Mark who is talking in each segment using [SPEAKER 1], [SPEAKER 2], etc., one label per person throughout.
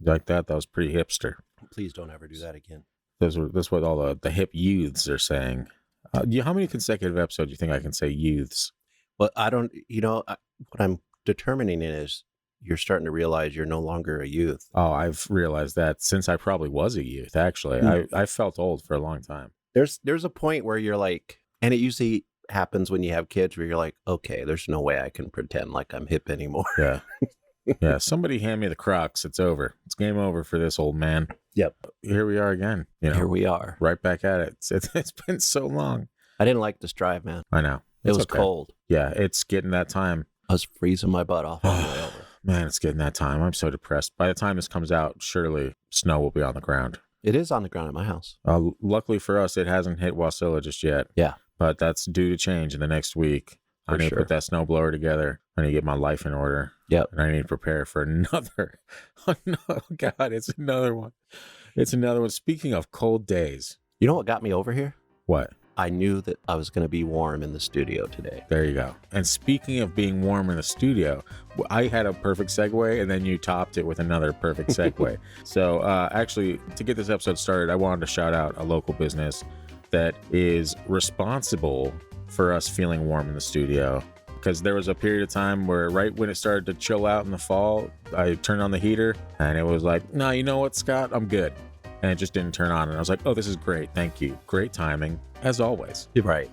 [SPEAKER 1] You like that? That was pretty hipster.
[SPEAKER 2] Please don't ever do that again.
[SPEAKER 1] That's what all the hip youths are saying. How many consecutive episodes do you think I can say youths?
[SPEAKER 2] Well, I don't, what I'm determining is you're starting to realize you're no longer a youth.
[SPEAKER 1] Oh, I've realized that since I probably was a youth, actually. I felt old for a long time.
[SPEAKER 2] There's a point where you're like, and it usually happens when you have kids where you're like, okay, there's no way I can pretend like I'm hip anymore.
[SPEAKER 1] Yeah. Yeah. Somebody hand me the Crocs. It's over. It's game over for this old man.
[SPEAKER 2] Yep.
[SPEAKER 1] Here we are again.
[SPEAKER 2] Here we are.
[SPEAKER 1] Right back at it. It's been so long.
[SPEAKER 2] I didn't like this drive, man.
[SPEAKER 1] I know.
[SPEAKER 2] It was cold.
[SPEAKER 1] Yeah. It's getting that time.
[SPEAKER 2] I was freezing my butt off on the way over.
[SPEAKER 1] Man, it's getting that time. I'm so depressed. By the time this comes out, surely snow will be on the ground.
[SPEAKER 2] It is on the ground at my house.
[SPEAKER 1] Luckily for us, it hasn't hit Wasilla just yet.
[SPEAKER 2] Yeah.
[SPEAKER 1] But that's due to change in the next week. I need to put that snowblower together. I need to get my life in order.
[SPEAKER 2] Yep.
[SPEAKER 1] And I need to prepare for another. Oh, God, it's another one. It's another one. Speaking of cold days.
[SPEAKER 2] You know what got me over here?
[SPEAKER 1] What?
[SPEAKER 2] I knew that I was going to be warm in the studio today.
[SPEAKER 1] There you go. And speaking of being warm in the studio, I had a perfect segue, and then you topped it with another perfect segue. So actually, to get this episode started, I wanted to shout out a local business that is responsible for us feeling warm in the studio. Because there was a period of time where right when it started to chill out in the fall, I turned on the heater, and it was like, no, you know what, Scott? I'm good. And it just didn't turn on. And I was like, oh, this is great. Thank you. Great timing, as always.
[SPEAKER 2] You're right.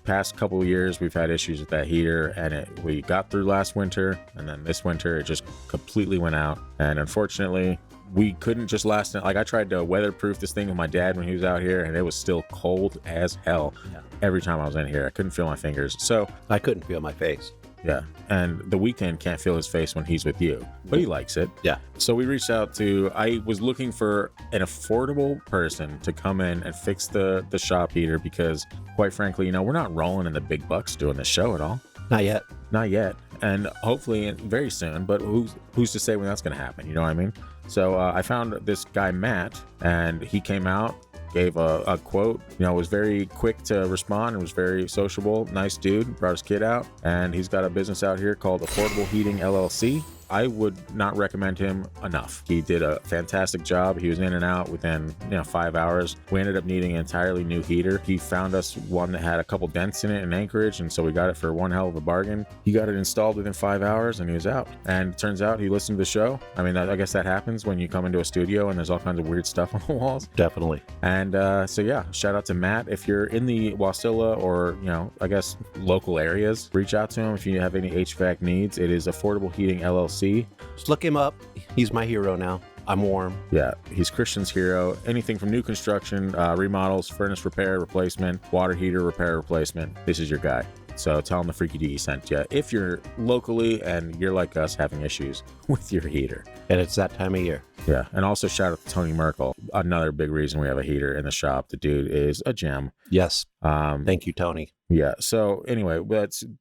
[SPEAKER 1] Past couple of years, we've had issues with that heater. And we got through last winter. And then this winter, it just completely went out. And unfortunately, we couldn't just last it. Like, I tried to weatherproof this thing with my dad when he was out here. And it was still cold as hell.
[SPEAKER 2] Yeah.
[SPEAKER 1] Every time I was in here. I couldn't feel my fingers. So
[SPEAKER 2] I couldn't feel my face.
[SPEAKER 1] Yeah. And the Weeknd can't feel his face when he's with you, but he likes it.
[SPEAKER 2] Yeah.
[SPEAKER 1] So we reached out I was looking for an affordable person to come in and fix the shop heater because, quite frankly, we're not rolling in the big bucks doing the show at all.
[SPEAKER 2] Not yet.
[SPEAKER 1] Not yet. And hopefully very soon, but who's to say when that's going to happen? You know what I mean? So I found this guy, Matt, and he came out, gave a quote, was very quick to respond and was very sociable. Nice dude, brought his kid out, and he's got a business out here called Affordable Heating LLC. I would not recommend him enough. He did a fantastic job. He was in and out within 5 hours. We ended up needing an entirely new heater. He found us one that had a couple dents in it in Anchorage, and so we got it for one hell of a bargain. He got it installed within 5 hours, and he was out. And it turns out he listened to the show. I mean, I guess that happens when you come into a studio and there's all kinds of weird stuff on the walls.
[SPEAKER 2] Definitely.
[SPEAKER 1] And so yeah, shout out to Matt. If you're in the Wasilla or I guess local areas, reach out to him if you have any HVAC needs. It is Affordable Heating LLC.
[SPEAKER 2] Just look him up. He's my hero now. I'm warm.
[SPEAKER 1] Yeah, he's Christian's hero. Anything from new construction, remodels, furnace repair, replacement, water heater repair, replacement. This is your guy. So tell him the Freaky Deaky sent you if you're locally and you're like us having issues with your heater.
[SPEAKER 2] And it's that time of year.
[SPEAKER 1] Yeah, and also shout out to Tony Merkel. Another big reason we have a heater in the shop. The dude is a gem.
[SPEAKER 2] Yes. Thank you, Tony.
[SPEAKER 1] Yeah. So anyway,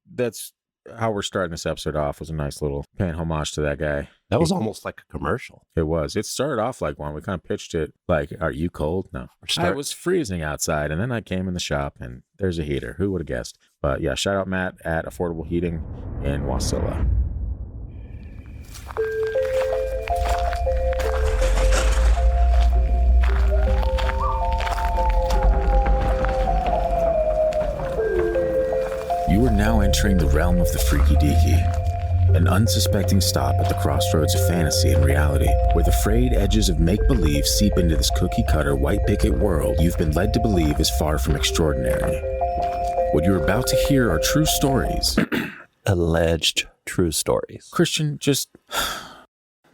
[SPEAKER 1] that's how we're starting this episode off. Was a nice little paying homage to that guy.
[SPEAKER 2] That was almost like a commercial.
[SPEAKER 1] It was. It started off like one. We kind of pitched it like, are you cold? No. I was freezing outside, and then I came in the shop, and there's a heater. Who would have guessed? But yeah, shout out Matt at Affordable Heating in Wasilla. You are now entering the realm of the Freaky Deaky, an unsuspecting stop at the crossroads of fantasy and reality, where the frayed edges of make-believe seep into this cookie-cutter white picket world you've been led to believe is far from extraordinary. What you're about to hear are true stories.
[SPEAKER 2] Alleged true stories.
[SPEAKER 1] Christian, just...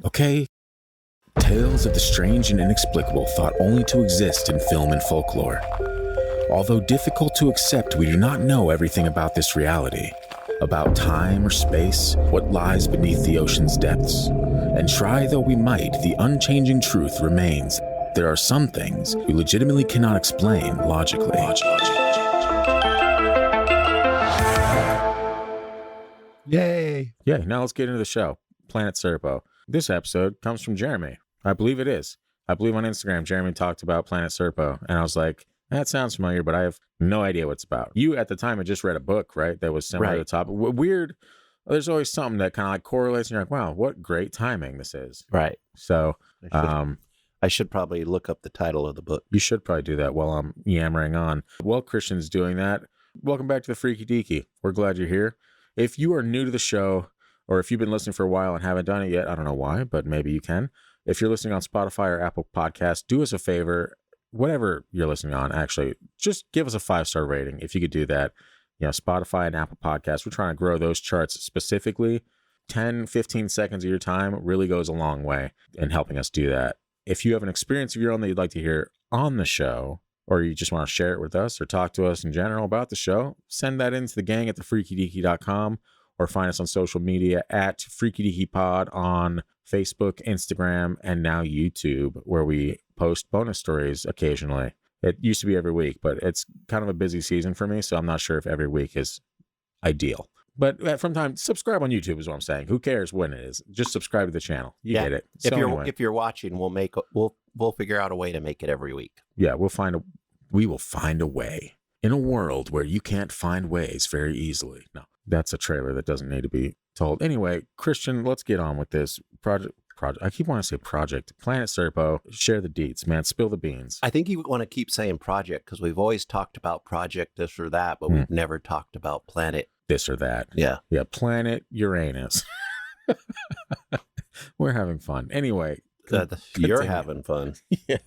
[SPEAKER 1] okay? Tales of the strange and inexplicable thought only to exist in film and folklore. Although difficult to accept, we do not know everything about this reality. About time or space, what lies beneath the ocean's depths. And try though we might, the unchanging truth remains. There are some things we legitimately cannot explain logically.
[SPEAKER 2] Yay!
[SPEAKER 1] Yeah, now let's get into the show. Planet Serpo. This episode comes from Jeremy. I believe it is. I believe on Instagram, Jeremy talked about Planet Serpo, and I was like, that sounds familiar, but I have no idea what it's about. You, at the time, had just read a book, right? That was similar to the topic. Weird there's always something that kind of like correlates, and you're like, wow, what great timing this is.
[SPEAKER 2] Right.
[SPEAKER 1] So
[SPEAKER 2] I should probably look up the title of the book.
[SPEAKER 1] you should probably do that while I'm yammering on. While Christian's doing that, welcome back to the Freaky Deaky. We're glad you're here. If you are new to the show, or if you've been listening for a while and haven't done it yet, I don't know why, but maybe you can. If you're listening on Spotify or Apple Podcasts, do us a favor, whatever you're listening on, actually, just give us a 5-star rating. If you could do that, Spotify and Apple Podcasts, we're trying to grow those charts specifically. 10, 15 seconds of your time really goes a long way in helping us do that. If you have an experience of your own that you'd like to hear on the show, or you just want to share it with us or talk to us in general about the show, send that in to the gang at thefreakydeaky.com, or find us on social media at Freaky Deaky Pod on Facebook, Instagram, and now YouTube, where we post bonus stories occasionally. It used to be every week, but it's kind of a busy season for me, so I'm not sure if every week is ideal. But from time, subscribe on YouTube is what I'm saying. Who cares when it is? Just subscribe to the channel. You get it. So
[SPEAKER 2] if you're watching, we'll figure out a way to make it every week.
[SPEAKER 1] Yeah, we will find a way in a world where you can't find ways very easily. No, that's a trailer that doesn't need to be told. Anyway, Christian, let's get on with this project. I keep wanting to say project. Planet Serpo. Share the deets, man. Spill the beans.
[SPEAKER 2] I think you want to keep saying project because we've always talked about project this or that, but we've never talked about planet
[SPEAKER 1] this or that.
[SPEAKER 2] Yeah.
[SPEAKER 1] Planet Uranus. We're having fun. Anyway.
[SPEAKER 2] You're having fun.
[SPEAKER 1] Yeah.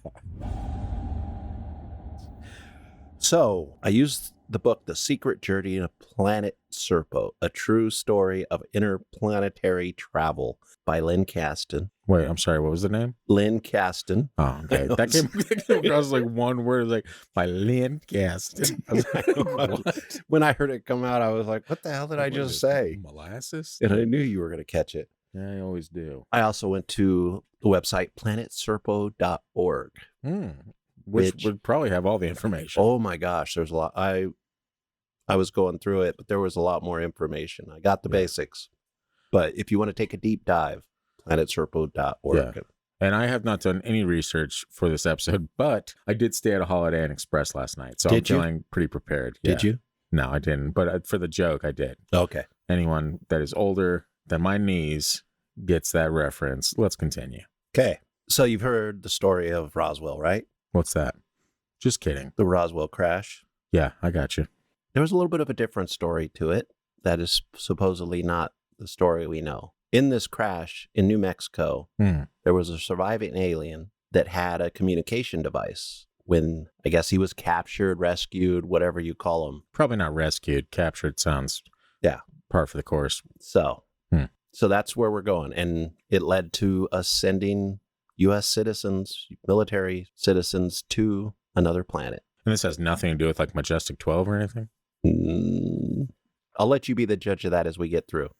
[SPEAKER 2] So I used the book, The Secret Journey of Planet Serpo, A True Story of Interplanetary Travel by Lynn Caston.
[SPEAKER 1] Wait, I'm sorry. What was the name?
[SPEAKER 2] Lynn Caston.
[SPEAKER 1] Oh, okay. That came across like one word, like by Lynn Caston. I was like, what?
[SPEAKER 2] When I heard it come out, I was like, what the hell did I just say?
[SPEAKER 1] Molasses?
[SPEAKER 2] And I knew you were going to catch it.
[SPEAKER 1] Yeah, I always do.
[SPEAKER 2] I also went to the website planetserpo.org.
[SPEAKER 1] Which would probably have all the information.
[SPEAKER 2] Oh my gosh, there's a lot. I was going through it, but there was a lot more information. I got the basics. But if you want to take a deep dive, planetserpo.org.
[SPEAKER 1] Yeah. And I have not done any research for this episode, but I did stay at a Holiday Inn Express last night. So I'm feeling pretty prepared.
[SPEAKER 2] Did you?
[SPEAKER 1] No, I didn't. But for the joke, I did.
[SPEAKER 2] Okay.
[SPEAKER 1] Anyone that is older than my knees gets that reference. Let's continue.
[SPEAKER 2] Okay. So you've heard the story of Roswell, right?
[SPEAKER 1] What's that? Just kidding.
[SPEAKER 2] The Roswell crash.
[SPEAKER 1] Yeah, I got you.
[SPEAKER 2] There was a little bit of a different story to it that is supposedly not the story we know. In this crash in New Mexico, there was a surviving alien that had a communication device when, I guess, he was captured, rescued, whatever you call him.
[SPEAKER 1] Probably not rescued. Captured sounds par for the course.
[SPEAKER 2] So that's where we're going. And it led to us sending U.S. citizens, military citizens, to another planet.
[SPEAKER 1] And this has nothing to do with like Majestic 12 or anything?
[SPEAKER 2] I'll let you be the judge of that as we get through.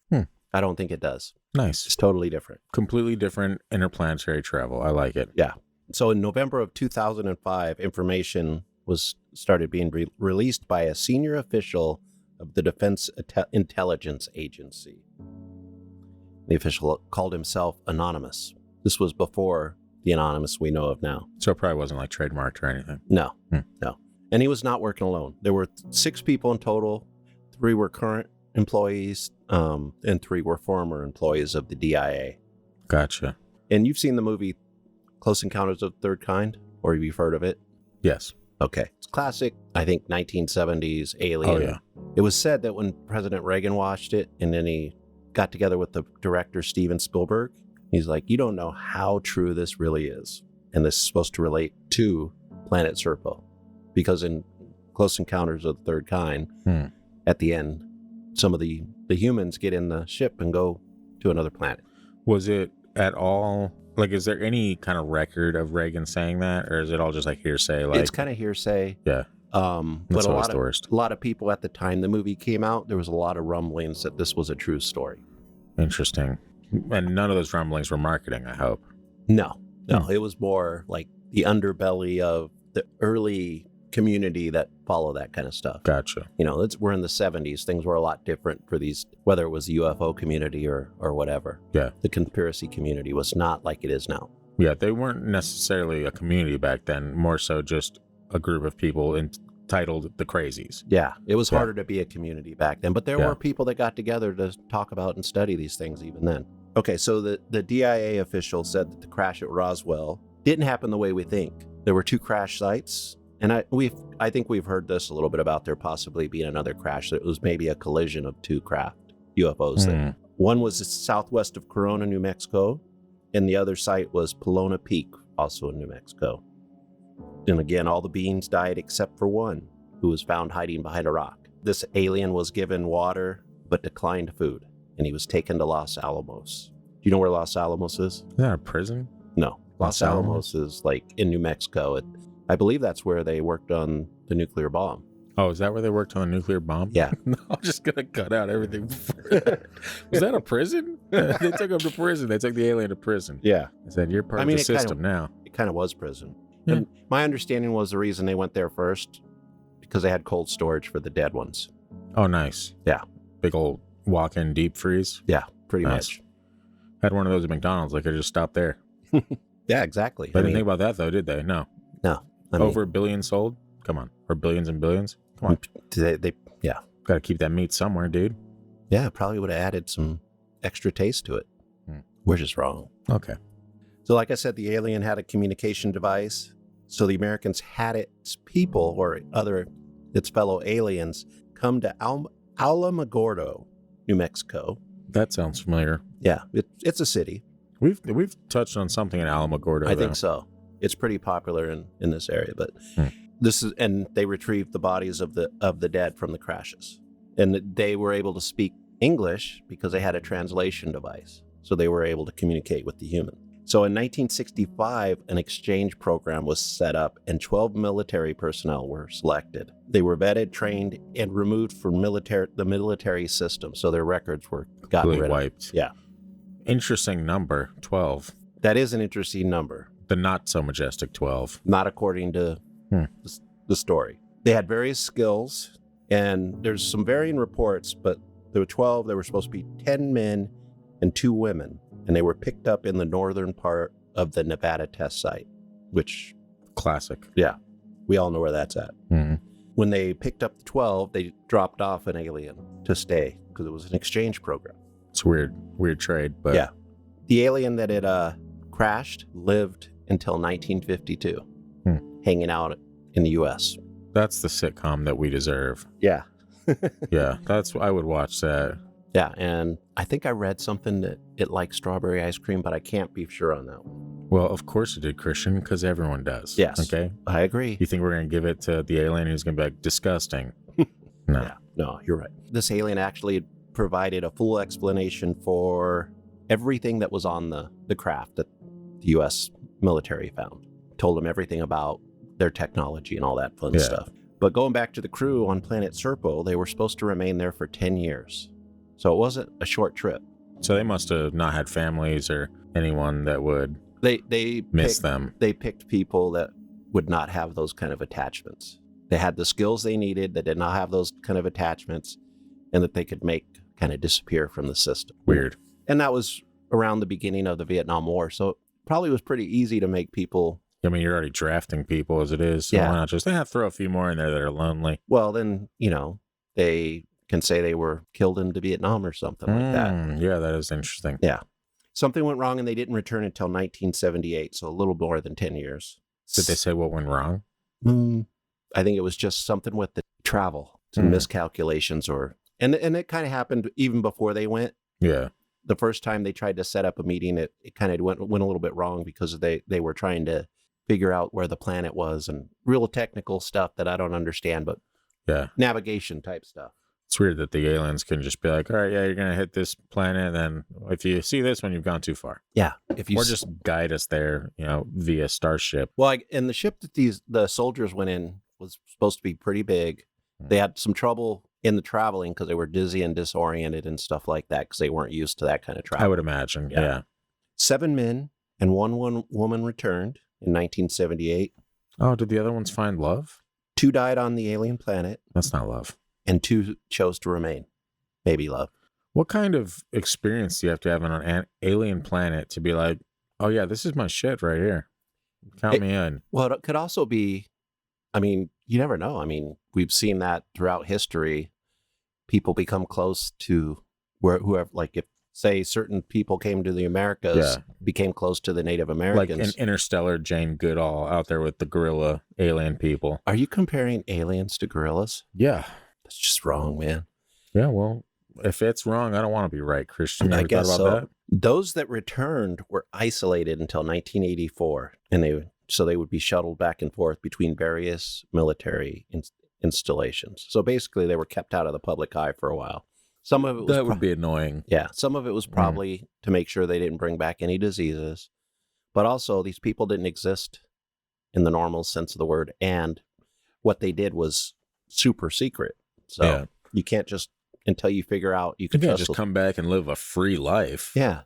[SPEAKER 2] I don't think it does.
[SPEAKER 1] Nice.
[SPEAKER 2] It's totally different.
[SPEAKER 1] Completely different interplanetary travel. I like it.
[SPEAKER 2] Yeah. So in November of 2005, information was started being released by a senior official of the Defense Intelligence Agency. The official called himself Anonymous. This was before the Anonymous we know of now.
[SPEAKER 1] So it probably wasn't like trademarked or anything.
[SPEAKER 2] No, no. And he was not working alone. There were 6 people in total. 3 were current employees, and 3 were former employees of the DIA.
[SPEAKER 1] Gotcha.
[SPEAKER 2] And you've seen the movie Close Encounters of the Third Kind, or you've heard of it?
[SPEAKER 1] Yes.
[SPEAKER 2] Okay. It's classic, I think, 1970s alien.
[SPEAKER 1] Oh, yeah.
[SPEAKER 2] It was said that when President Reagan watched it, and then he got together with the director Steven Spielberg, he's like, you don't know how true this really is. And this is supposed to relate to Planet Serpo. Because in Close Encounters of the Third Kind, at the end, some of the humans get in the ship and go to another planet.
[SPEAKER 1] Was it at all, like, is there any kind of record of Reagan saying that? Or is it all just like hearsay? Like,
[SPEAKER 2] it's kind of hearsay.
[SPEAKER 1] Yeah.
[SPEAKER 2] But a lot of people at the time the movie came out, there was a lot of rumblings that this was a true story.
[SPEAKER 1] Interesting. And none of those rumblings were marketing, I hope.
[SPEAKER 2] No. It was more like the underbelly of the early community that follow that kind of stuff.
[SPEAKER 1] Gotcha.
[SPEAKER 2] We're in the 70s. Things were a lot different for these, whether it was the UFO community or whatever.
[SPEAKER 1] Yeah.
[SPEAKER 2] The conspiracy community was not like it is now.
[SPEAKER 1] Yeah, they weren't necessarily a community back then, more so just a group of people titled The Crazies.
[SPEAKER 2] Yeah, it was
[SPEAKER 1] Yeah.
[SPEAKER 2] harder to be a community back then, but there were people that got together to talk about and study these things even then. Okay, so the DIA official said that the crash at Roswell didn't happen the way we think. There were 2 crash sites, and I think we've heard this a little bit about there possibly being another crash. That it was maybe a collision of 2 craft UFOs. There. One was southwest of Corona, New Mexico, and the other site was Pelona Peak, also in New Mexico. And again, all the beings died except for one, who was found hiding behind a rock. This alien was given water but declined food, and he was taken to Los Alamos. Do you know where Los Alamos is?
[SPEAKER 1] Is that a prison?
[SPEAKER 2] No. Los Alamos is like in New Mexico. I believe that's where they worked on the nuclear bomb.
[SPEAKER 1] Oh, is that where they worked on the nuclear bomb?
[SPEAKER 2] Yeah.
[SPEAKER 1] No, I'm just going to cut out everything. Was that a prison? They took him to prison. They took the alien to prison.
[SPEAKER 2] Yeah.
[SPEAKER 1] I said, you're part of the system now.
[SPEAKER 2] It kind of was prison.
[SPEAKER 1] Yeah.
[SPEAKER 2] And my understanding was the reason they went there first, because they had cold storage for the dead ones.
[SPEAKER 1] Oh, nice.
[SPEAKER 2] Yeah.
[SPEAKER 1] Big old walk-in deep freeze.
[SPEAKER 2] Yeah, pretty
[SPEAKER 1] Nice.
[SPEAKER 2] much.
[SPEAKER 1] Had one of those at McDonald's. They could just stop there.
[SPEAKER 2] Yeah, exactly.
[SPEAKER 1] They didn't think about that, though, did they? No.
[SPEAKER 2] No. I mean,
[SPEAKER 1] Over $1 billion sold? Come on. Or billions and billions? Come on.
[SPEAKER 2] yeah.
[SPEAKER 1] Got to keep that meat somewhere, dude.
[SPEAKER 2] Yeah, probably would have added some extra taste to it. We're just wrong.
[SPEAKER 1] Okay.
[SPEAKER 2] So like I said, the alien had a communication device. So the Americans had its people or its fellow aliens come to Alamogordo, New Mexico.
[SPEAKER 1] That sounds familiar.
[SPEAKER 2] Yeah, it's a city.
[SPEAKER 1] We've touched on something in Alamogordo.
[SPEAKER 2] I think so. It's pretty popular in this area, but and they retrieved the bodies of the dead from the crashes. And they were able to speak English because they had a translation device. So they were able to communicate with the human. So in 1965, an exchange program was set up and 12 military personnel were selected. They were vetted, trained, and removed from the military system. So their records were gotten rid of.
[SPEAKER 1] Wiped.
[SPEAKER 2] Yeah.
[SPEAKER 1] Interesting number, 12.
[SPEAKER 2] That is an interesting number.
[SPEAKER 1] The not so majestic 12.
[SPEAKER 2] Not according to the story. They had various skills, and there's some varying reports, but there were 12. There were supposed to be 10 men and 2 women, and they were picked up in the northern part of the Nevada test site, which...
[SPEAKER 1] Classic.
[SPEAKER 2] Yeah. We all know where that's at.
[SPEAKER 1] Mm-hmm.
[SPEAKER 2] When they picked up the 12, they dropped off an alien to stay because it was an exchange program.
[SPEAKER 1] It's weird trade, but...
[SPEAKER 2] Yeah. The alien that had crashed lived until 1952, hanging out in the U.S.
[SPEAKER 1] That's the sitcom that we deserve.
[SPEAKER 2] Yeah.
[SPEAKER 1] Yeah, I would watch that.
[SPEAKER 2] Yeah, and I think I read something that it liked strawberry ice cream, but I can't be sure on that one.
[SPEAKER 1] Well, of course it did, Christian, because everyone does.
[SPEAKER 2] Yes.
[SPEAKER 1] Okay?
[SPEAKER 2] I agree.
[SPEAKER 1] You think we're going to give it to the alien who's going to be like, disgusting? No.
[SPEAKER 2] Yeah, no, you're right. This alien actually provided a full explanation for everything that was on the craft that the U.S. military found. Told them everything about their technology and all that fun stuff. But going back to the crew on Planet Serpo, they were supposed to remain there for 10 years. So it wasn't a short trip.
[SPEAKER 1] So they must have not had families or anyone that would miss them.
[SPEAKER 2] They picked people that would not have those kind of attachments. They had the skills they needed that did not have those kind of attachments and that they could make kind of disappear from the system.
[SPEAKER 1] Weird.
[SPEAKER 2] And that was around the beginning of the Vietnam War. So it probably was pretty easy to make people...
[SPEAKER 1] I mean, you're already drafting people as it is. So why not just throw a few more in there that are lonely?
[SPEAKER 2] Well, then, they can say they were killed in Vietnam or something like that.
[SPEAKER 1] Yeah, that is interesting.
[SPEAKER 2] Yeah. Something went wrong and they didn't return until 1978. So a little more than 10 years.
[SPEAKER 1] Did they say what went wrong?
[SPEAKER 2] I think it was just something with the travel, some miscalculations and it kind of happened even before they went.
[SPEAKER 1] Yeah.
[SPEAKER 2] The first time they tried to set up a meeting, it kind of went a little bit wrong because they were trying to figure out where the planet was and real technical stuff that I don't understand, but navigation type stuff.
[SPEAKER 1] It's weird that the aliens can just be like, all right, you're going to hit this planet. And then if you see this one, you've gone too far.
[SPEAKER 2] Yeah.
[SPEAKER 1] Or just guide us there, via starship.
[SPEAKER 2] Well, and the ship that the soldiers went in was supposed to be pretty big. They had some trouble in the traveling because they were dizzy and disoriented and stuff like that because they weren't used to that kind of travel.
[SPEAKER 1] I would imagine. Yeah.
[SPEAKER 2] 7 men and one woman returned in 1978.
[SPEAKER 1] Oh, did the other ones find love?
[SPEAKER 2] 2 died on the alien planet.
[SPEAKER 1] That's not love.
[SPEAKER 2] And 2 chose to remain. Maybe love.
[SPEAKER 1] What kind of experience do you have to have on an alien planet to be like, oh yeah, this is my shit right here. Count me in.
[SPEAKER 2] Well, it could also be, I mean, you never know. I mean, we've seen that throughout history. People become close to whoever, like if, say, certain people came to the Americas, became close to the Native Americans.
[SPEAKER 1] Like in Interstellar, Jane Goodall out there with the gorilla alien people.
[SPEAKER 2] Are you comparing aliens to gorillas?
[SPEAKER 1] Yeah.
[SPEAKER 2] That's just wrong, man.
[SPEAKER 1] Yeah, well, if it's wrong, I don't want to be right, Christian. You
[SPEAKER 2] I
[SPEAKER 1] ever
[SPEAKER 2] guess
[SPEAKER 1] thought about
[SPEAKER 2] so.
[SPEAKER 1] that?
[SPEAKER 2] Those that returned were isolated until 1984, and they would be shuttled back and forth between various military installations. So basically, they were kept out of the public eye for a while. Some of it was
[SPEAKER 1] would be annoying.
[SPEAKER 2] Yeah, some of it was probably to make sure they didn't bring back any diseases, but also these people didn't exist in the normal sense of the word, and what they did was super secret. So you can't just, until you figure out you can
[SPEAKER 1] just come back and live a free life.
[SPEAKER 2] Yeah,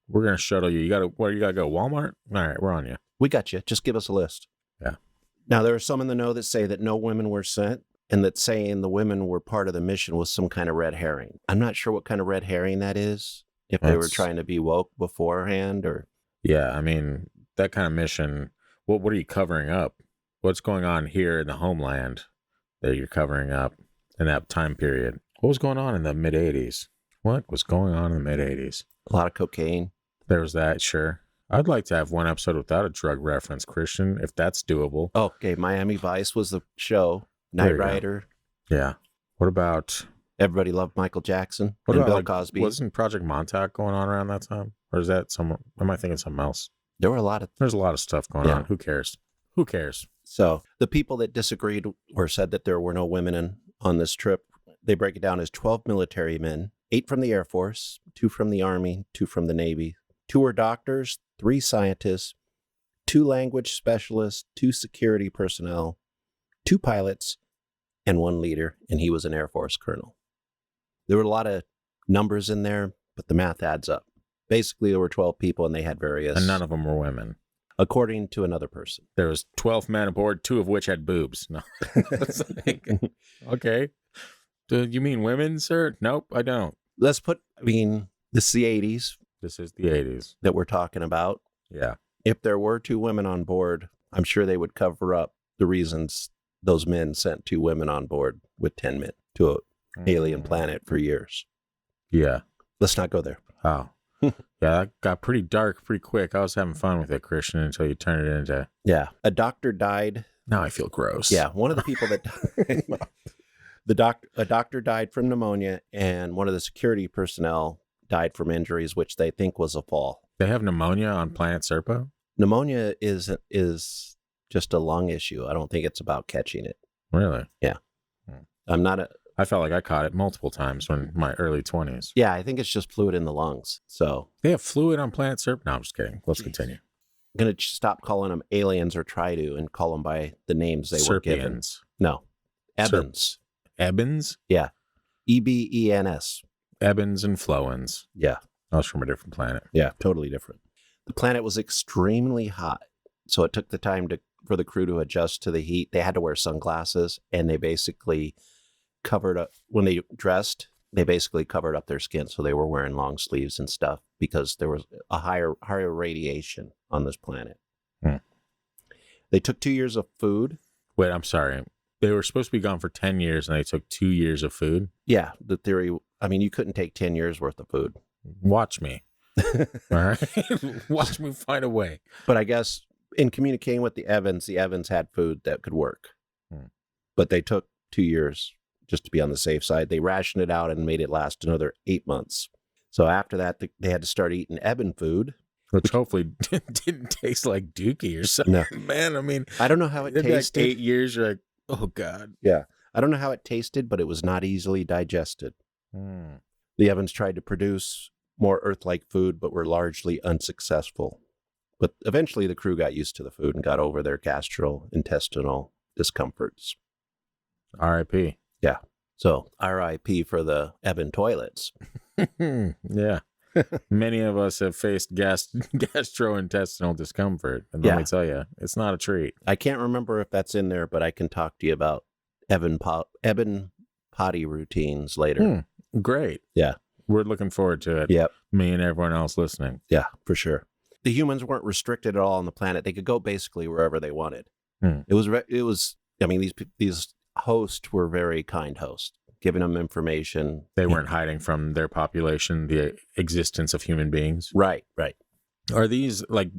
[SPEAKER 1] we're gonna shuttle you. You gotta go? Walmart? All right, we're on you.
[SPEAKER 2] We got you. Just give us a list.
[SPEAKER 1] Yeah.
[SPEAKER 2] Now there are some in the know that say that no women were sent, and that saying the women were part of the mission was some kind of red herring. I'm not sure what kind of red herring that is. If they were trying to be woke beforehand, or
[SPEAKER 1] yeah, I mean that kind of mission. What are you covering up? What's going on here in the homeland that you're covering up in that time period? What was going on in the mid 80s? What was going on in the mid 80s?
[SPEAKER 2] A lot of cocaine.
[SPEAKER 1] There was that, sure. I'd like to have one episode without a drug reference, Christian, if that's doable.
[SPEAKER 2] Oh, okay, Miami Vice was the show. Knight Rider.
[SPEAKER 1] Yeah. What about...
[SPEAKER 2] Everybody loved Michael Jackson and Bill Cosby.
[SPEAKER 1] Wasn't Project Montauk going on around that time? Or is that am I thinking something else?
[SPEAKER 2] There's a lot of
[SPEAKER 1] stuff going on. Who cares?
[SPEAKER 2] So the people that disagreed or said that there were no women on this trip, they break it down as 12 military men, 8 from the Air Force, 2 from the Army, 2 from the Navy, 2 were doctors, 3 scientists, 2 language specialists, 2 security personnel, 2 pilots, and 1 leader, and he was an Air Force colonel. There were a lot of numbers in there, but the math adds up. Basically, there were 12 people, and they had various...
[SPEAKER 1] And none of them were women.
[SPEAKER 2] According to another person.
[SPEAKER 1] There was 12 men aboard, 2 of which had boobs. No. Okay. Do you mean women, sir? Nope, I don't.
[SPEAKER 2] This is the 80s.
[SPEAKER 1] This is the 80s.
[SPEAKER 2] That we're talking about.
[SPEAKER 1] Yeah.
[SPEAKER 2] If there were 2 women on board, I'm sure they would cover up the reasons those men sent 2 women on board with 10 men to an alien planet for years.
[SPEAKER 1] Yeah.
[SPEAKER 2] Let's not go there.
[SPEAKER 1] Oh. Yeah, that got pretty dark pretty quick. I was having fun with it, Christian, until you turned it into...
[SPEAKER 2] Yeah. A doctor died.
[SPEAKER 1] Now I feel gross.
[SPEAKER 2] Yeah. One of the people that died... A doctor died from pneumonia, and one of the security personnel died from injuries, which they think was a fall.
[SPEAKER 1] They have pneumonia on Planet Serpo?
[SPEAKER 2] Pneumonia is just a lung issue. I don't think it's about catching it.
[SPEAKER 1] Really?
[SPEAKER 2] Yeah.
[SPEAKER 1] I felt like I caught it multiple times in my early 20s.
[SPEAKER 2] Yeah, I think it's just fluid in the lungs. So
[SPEAKER 1] they have fluid on Planet Serpo? No, I'm just kidding. Let's continue.
[SPEAKER 2] I'm going to stop calling them aliens, or try to, and call them by the names they were given. No. Ebens.
[SPEAKER 1] Ebens?
[SPEAKER 2] Yeah. Ebens.
[SPEAKER 1] Ebens and Flowens.
[SPEAKER 2] Yeah.
[SPEAKER 1] I was from a different planet.
[SPEAKER 2] Yeah, totally different. The planet was extremely hot, so it took the time for the crew to adjust to the heat. They had to wear sunglasses, and they basically covered up, when they dressed, they basically covered up their skin, so they were wearing long sleeves and stuff because there was a higher radiation on this planet. They took 2 years of food.
[SPEAKER 1] Wait, I'm sorry. They were supposed to be gone for 10 years, and they took 2 years of food?
[SPEAKER 2] Yeah, the theory, you couldn't take 10 years worth of food.
[SPEAKER 1] Watch me. All right? Watch me find a way.
[SPEAKER 2] But I guess in communicating with the Evans had food that could work. But they took 2 years just to be on the safe side. They rationed it out and made it last another 8 months. So after that, they had to start eating Eben food.
[SPEAKER 1] Which hopefully didn't taste like Dookie or something.
[SPEAKER 2] No.
[SPEAKER 1] Man,
[SPEAKER 2] I don't know how it tasted.
[SPEAKER 1] Like 8 years, you're like, oh, God.
[SPEAKER 2] Yeah. I don't know how it tasted, but it was not easily digested. The Evans tried to produce more Earth-like food, but were largely unsuccessful. But eventually the crew got used to the food and got over their gastrointestinal discomforts.
[SPEAKER 1] R.I.P.
[SPEAKER 2] Yeah. So R.I.P. for the Evan toilets.
[SPEAKER 1] Yeah. Many of us have faced gastrointestinal discomfort. And let me tell you, it's not a treat.
[SPEAKER 2] I can't remember if that's in there, but I can talk to you about Evan potty routines later.
[SPEAKER 1] Great.
[SPEAKER 2] Yeah.
[SPEAKER 1] We're looking forward to it.
[SPEAKER 2] Yep.
[SPEAKER 1] Me and everyone else listening.
[SPEAKER 2] Yeah, for sure. The humans weren't restricted at all on the planet. They could go basically wherever they wanted. It was, these hosts were very kind hosts, giving them information.
[SPEAKER 1] They weren't hiding from their population the existence of human beings.
[SPEAKER 2] Right.
[SPEAKER 1] Are these like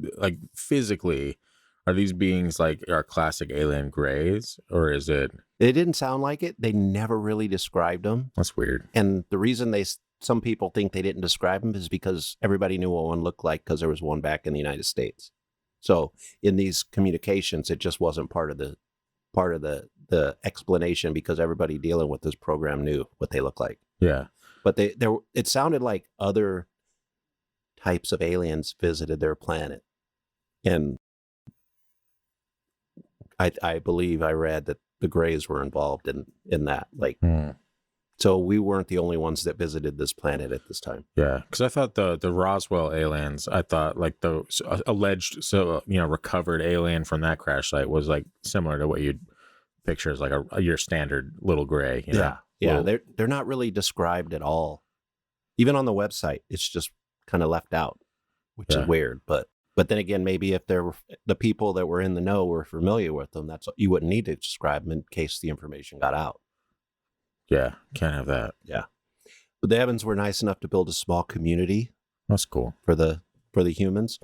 [SPEAKER 1] physically? Are these beings like our classic alien grays, or is it?
[SPEAKER 2] It didn't sound like it. They never really described them.
[SPEAKER 1] That's weird.
[SPEAKER 2] And the reason some people think they didn't describe them is because everybody knew what one looked like because there was one back in the United States. So in these communications, it just wasn't part of the explanation because everybody dealing with this program knew what they look like.
[SPEAKER 1] Yeah.
[SPEAKER 2] But it sounded like other types of aliens visited their planet. And I believe I read that the Greys were involved in that. Like, so we weren't the only ones that visited this planet at this time.
[SPEAKER 1] Yeah, because I thought the Roswell aliens, I thought like the alleged recovered alien from that crash site was like similar to what you'd picture as like your standard little gray. You know?
[SPEAKER 2] Yeah. They're not really described at all. Even on the website, it's just kind of left out, which is weird. But then again, maybe if the people that were in the know were familiar with them, you wouldn't need to describe them in case the information got out.
[SPEAKER 1] Yeah, can't have that.
[SPEAKER 2] Yeah. But the Evans were nice enough to build a small community.
[SPEAKER 1] That's cool.
[SPEAKER 2] For the humans.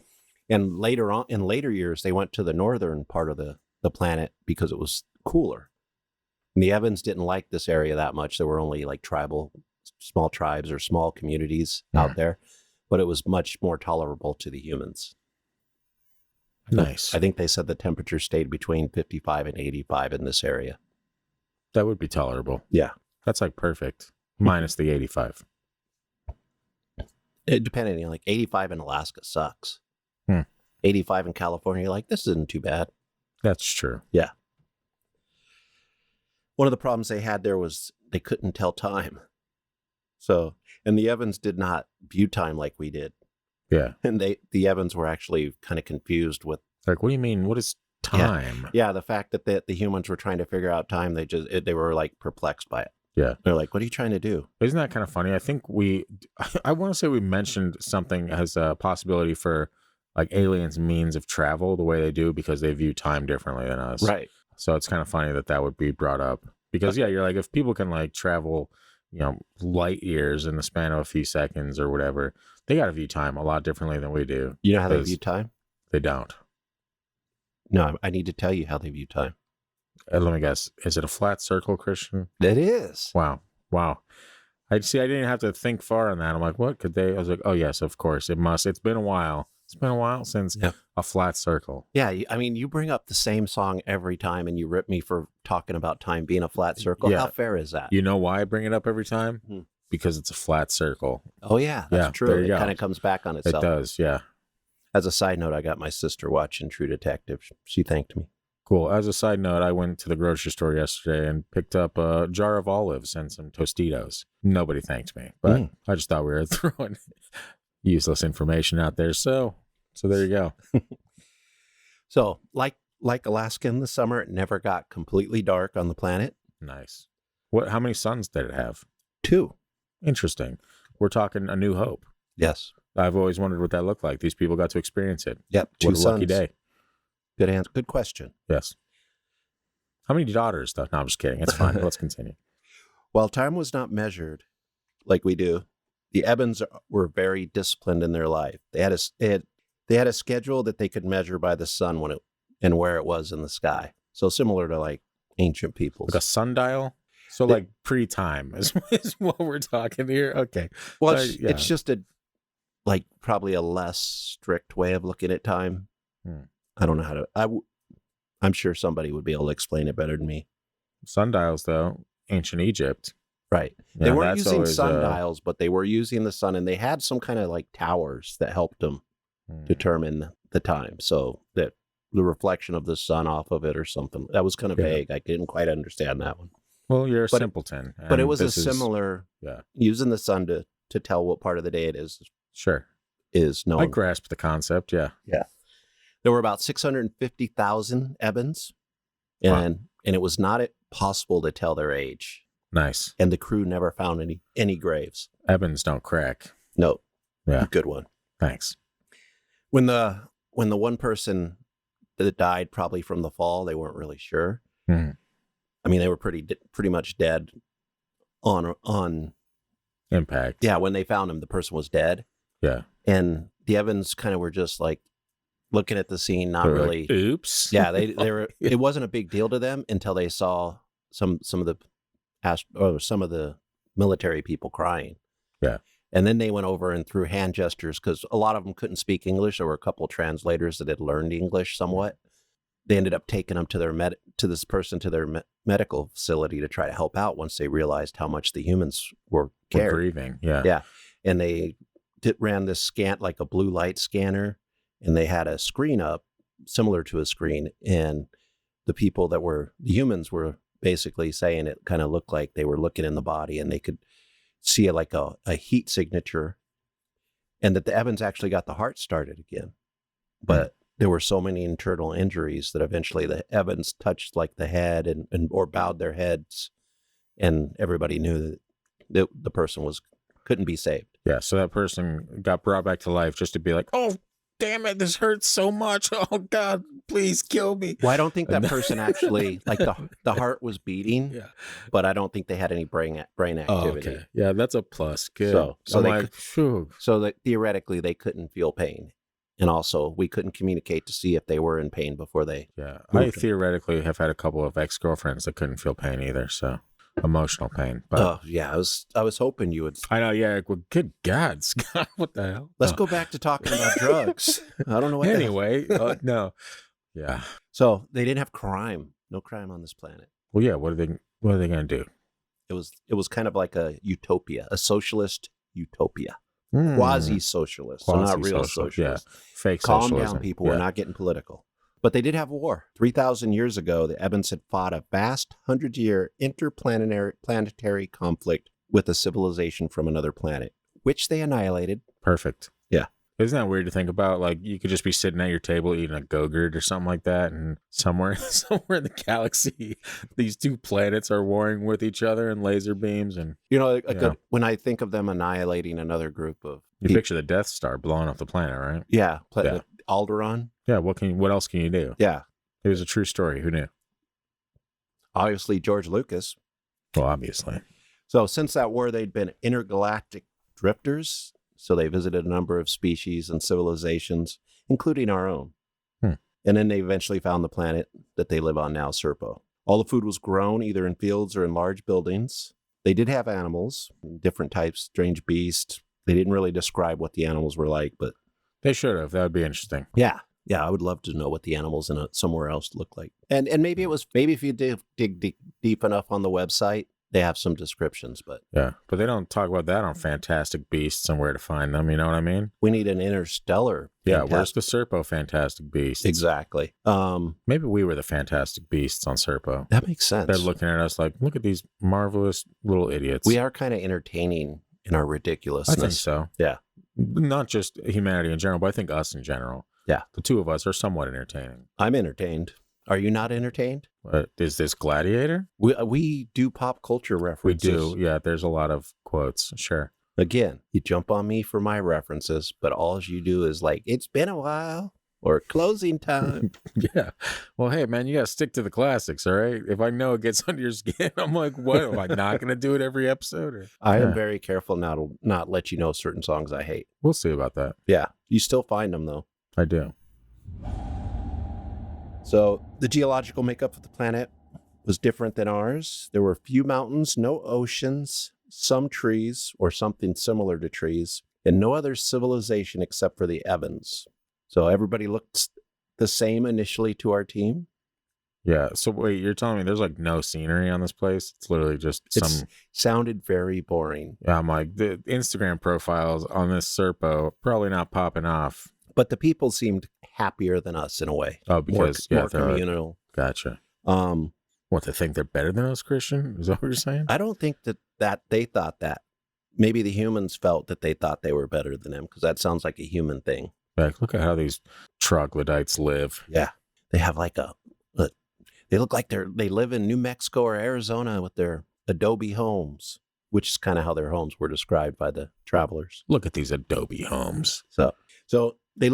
[SPEAKER 2] And in later years, they went to the northern part of the planet because it was cooler. And the Evans didn't like this area that much. There were only like small tribes or small communities out there, but it was much more tolerable to the humans.
[SPEAKER 1] Nice.
[SPEAKER 2] I think they said the temperature stayed between 55 and 85 in this area.
[SPEAKER 1] That would be tolerable.
[SPEAKER 2] Yeah.
[SPEAKER 1] That's like perfect. Minus the 85.
[SPEAKER 2] Depending, like 85 in Alaska sucks. 85 in California, you're like, this isn't too bad.
[SPEAKER 1] That's true.
[SPEAKER 2] Yeah. One of the problems they had there was they couldn't tell time. So, and the Evans did not view time like we did.
[SPEAKER 1] Yeah.
[SPEAKER 2] And the Evans were actually kind of confused with.
[SPEAKER 1] Like, what do you mean? What is time?
[SPEAKER 2] Yeah, the fact that the humans were trying to figure out time, they were like perplexed by it.
[SPEAKER 1] Yeah.
[SPEAKER 2] They're like, what are you trying to do?
[SPEAKER 1] Isn't that kind of funny? I think I want to say we mentioned something as a possibility for like aliens' means of travel the way they do because they view time differently than us.
[SPEAKER 2] Right.
[SPEAKER 1] So it's kind of funny that would be brought up because, yeah, you're like, if people can like travel, light years in the span of a few seconds or whatever, they got to view time a lot differently than we do.
[SPEAKER 2] You know how they view time?
[SPEAKER 1] They don't.
[SPEAKER 2] No, I need to tell you how they view time.
[SPEAKER 1] Let me guess. Is it a flat circle, Christian?
[SPEAKER 2] It is.
[SPEAKER 1] Wow. I didn't have to think far on that. I'm like, what could they? I was like, oh, yes, of course. It must. It's been a while. It's been a while since a flat circle.
[SPEAKER 2] Yeah. I mean, you bring up the same song every time and you rip me for talking about time being a flat circle. Yeah. How fair is that?
[SPEAKER 1] You know why I bring it up every time? Because it's a flat circle.
[SPEAKER 2] Oh, yeah. That's true. It kind of comes back on itself.
[SPEAKER 1] It does. Yeah.
[SPEAKER 2] As a side note, I got my sister watching True Detective. She thanked me.
[SPEAKER 1] Cool. As a side note, I went to the grocery store yesterday and picked up a jar of olives and some Tostitos. Nobody thanked me, but I just thought we were throwing useless information out there. So there you go.
[SPEAKER 2] So like Alaska in the summer, it never got completely dark on the planet.
[SPEAKER 1] Nice. How many suns did it have?
[SPEAKER 2] 2.
[SPEAKER 1] Interesting. We're talking A New Hope.
[SPEAKER 2] Yes.
[SPEAKER 1] I've always wondered what that looked like. These people got to experience it.
[SPEAKER 2] Yep. 2
[SPEAKER 1] what a
[SPEAKER 2] suns.
[SPEAKER 1] Lucky day.
[SPEAKER 2] Good answer. Good question.
[SPEAKER 1] Yes. How many daughters, though? No, I'm just kidding. It's fine. Let's continue.
[SPEAKER 2] While time was not measured like we do, the Evans were very disciplined in their life. They had a schedule that they could measure by the sun and where it was in the sky. So similar to like ancient peoples.
[SPEAKER 1] Like a sundial? So like pre-time is what we're talking here. Okay.
[SPEAKER 2] Well, it's just probably a less strict way of looking at time. I don't know how to. I'm sure somebody would be able to explain it better than me.
[SPEAKER 1] Sundials, though, ancient Egypt.
[SPEAKER 2] Right. They weren't using sundials, but they were using the sun, and they had some kind of like towers that helped them determine the time. So that the reflection of the sun off of it or something. That was kind of vague. I didn't quite understand that one.
[SPEAKER 1] Well, you're a simpleton.
[SPEAKER 2] But it was similar using the sun to tell what part of the day it is.
[SPEAKER 1] Sure.
[SPEAKER 2] Is known.
[SPEAKER 1] I grasp the concept, yeah.
[SPEAKER 2] Yeah. There were about 650,000 Evans, and it was not possible to tell their age.
[SPEAKER 1] Nice.
[SPEAKER 2] And the crew never found any graves.
[SPEAKER 1] Evans don't crack.
[SPEAKER 2] No.
[SPEAKER 1] Yeah.
[SPEAKER 2] Good one.
[SPEAKER 1] Thanks.
[SPEAKER 2] When the one person that died probably from the fall, they weren't really sure. I mean, they were pretty much dead on
[SPEAKER 1] impact.
[SPEAKER 2] Yeah, when they found him, the person was dead.
[SPEAKER 1] Yeah.
[SPEAKER 2] And the Evans kind of were just like looking at the scene, not
[SPEAKER 1] They're
[SPEAKER 2] really.
[SPEAKER 1] like, oops.
[SPEAKER 2] Yeah, they were. It wasn't a big deal to them until they saw some of the military people crying.
[SPEAKER 1] Yeah.
[SPEAKER 2] And then they went over and through hand gestures, because a lot of them couldn't speak English. There were a couple of translators that had learned English somewhat. They ended up taking them to their medical facility to try to help out once they realized how much the humans were
[SPEAKER 1] grieving. Yeah.
[SPEAKER 2] Yeah. And they ran this scan, like a blue light scanner, and they had a screen up similar to a screen. And the humans were basically saying it kind of looked like they were looking in the body, and they could see a heat signature, and that the Evans actually got the heart started again. But there were so many internal injuries that eventually the Evans touched like the head or bowed their heads, and everybody knew that the person couldn't be saved.
[SPEAKER 1] Yeah, so that person got brought back to life just to be like, oh, damn it, this hurts so much. Oh, God, please kill me.
[SPEAKER 2] Well, I don't think that person actually, like the heart was beating,
[SPEAKER 1] Yeah.
[SPEAKER 2] but I don't think they had any brain activity.
[SPEAKER 1] Oh, okay. Yeah, that's a plus. Good.
[SPEAKER 2] So
[SPEAKER 1] that
[SPEAKER 2] theoretically, they couldn't feel pain. And also, we couldn't communicate to see if they were in pain before they.
[SPEAKER 1] Yeah, I theoretically have had a couple of ex-girlfriends that couldn't feel pain either, so emotional pain. But
[SPEAKER 2] yeah, I was hoping you would.
[SPEAKER 1] I know, yeah. Well, good God, Scott, what the hell?
[SPEAKER 2] Let's go back to talking about drugs. I don't know what.
[SPEAKER 1] Anyway, no, yeah.
[SPEAKER 2] So they didn't have crime. No crime on this planet.
[SPEAKER 1] Well, yeah. What are they going to do?
[SPEAKER 2] It was kind of like a utopia, a socialist utopia. Quasi-socialist, so not real socialist.
[SPEAKER 1] Yeah. Fake
[SPEAKER 2] Calm
[SPEAKER 1] socialism.
[SPEAKER 2] down, people. We're not getting political. But they did have war. 3,000 years ago, the Evans had fought a vast 100-year interplanetary conflict with a civilization from another planet, which they annihilated.
[SPEAKER 1] Perfect.
[SPEAKER 2] Yeah.
[SPEAKER 1] Isn't that weird to think about? Like, you could just be sitting at your table eating a Go-Gurt or something like that, and somewhere in the galaxy, these two planets are warring with each other and laser beams. And
[SPEAKER 2] when I think of them annihilating another group of
[SPEAKER 1] you picture the Death Star blowing up the planet, right?
[SPEAKER 2] Yeah. Alderaan.
[SPEAKER 1] Yeah. What else can you do?
[SPEAKER 2] Yeah.
[SPEAKER 1] It was a true story. Who knew?
[SPEAKER 2] Obviously, George Lucas.
[SPEAKER 1] Well, obviously.
[SPEAKER 2] So since that war, they'd been intergalactic drifters. So they visited a number of species and civilizations, including our own. And then they eventually found the planet that they live on now, Serpo. All the food was grown either in fields or in large buildings. They did have animals, different types, strange beasts. They didn't really describe what the animals were like, but
[SPEAKER 1] they should have. That would be interesting.
[SPEAKER 2] Yeah. Yeah, I would love to know what the animals in somewhere else look like. And maybe if you dig deep enough on the website, they have some descriptions, but
[SPEAKER 1] they don't talk about that on Fantastic Beasts and where to find them. You know what I mean?
[SPEAKER 2] We need an interstellar.
[SPEAKER 1] Yeah, where's the Serpo Fantastic Beasts?
[SPEAKER 2] Exactly.
[SPEAKER 1] Maybe we were the Fantastic Beasts on Serpo.
[SPEAKER 2] That makes sense.
[SPEAKER 1] They're looking at us like, look at these marvelous little idiots.
[SPEAKER 2] We are kind of entertaining in our ridiculousness.
[SPEAKER 1] I think so.
[SPEAKER 2] Yeah.
[SPEAKER 1] Not just humanity in general, but I think us in general.
[SPEAKER 2] Yeah.
[SPEAKER 1] The two of us are somewhat entertaining.
[SPEAKER 2] I'm entertained. Are you not entertained?
[SPEAKER 1] What, is this Gladiator?
[SPEAKER 2] We do pop culture references.
[SPEAKER 1] We do. Yeah, there's a lot of quotes. Sure.
[SPEAKER 2] Again, you jump on me for my references, but all you do is like, it's been a while or closing time.
[SPEAKER 1] Yeah. Well, hey, man, you got to stick to the classics, all right? If I know it gets under your skin, I'm like, what? Am I not going to do it every episode? Or?
[SPEAKER 2] I am very careful now to not let you know certain songs I hate.
[SPEAKER 1] We'll see about that.
[SPEAKER 2] Yeah. You still find them, though.
[SPEAKER 1] I do.
[SPEAKER 2] So the geological makeup of the planet was different than ours. There were few mountains, no oceans, some trees or something similar to trees, and no other civilization except for the Evans. So everybody looked the same initially to our team.
[SPEAKER 1] Yeah. So wait, you're telling me there's like no scenery on this place? It's literally just
[SPEAKER 2] sounded very boring.
[SPEAKER 1] Yeah, I'm like, the Instagram profiles on this Serpo probably not popping off.
[SPEAKER 2] But the people seemed happier than us in a way.
[SPEAKER 1] Oh, because
[SPEAKER 2] more communal.
[SPEAKER 1] Gotcha. What, they think they're better than us, Christian? Is that what you're saying?
[SPEAKER 2] I don't think that they thought that. Maybe the humans felt that they thought they were better than them, because that sounds like a human thing.
[SPEAKER 1] Like, look at how these troglodytes live.
[SPEAKER 2] Yeah. They have like they look like they live in New Mexico or Arizona with their adobe homes, which is kind of how their homes were described by the travelers.
[SPEAKER 1] Look at these adobe homes.
[SPEAKER 2] So they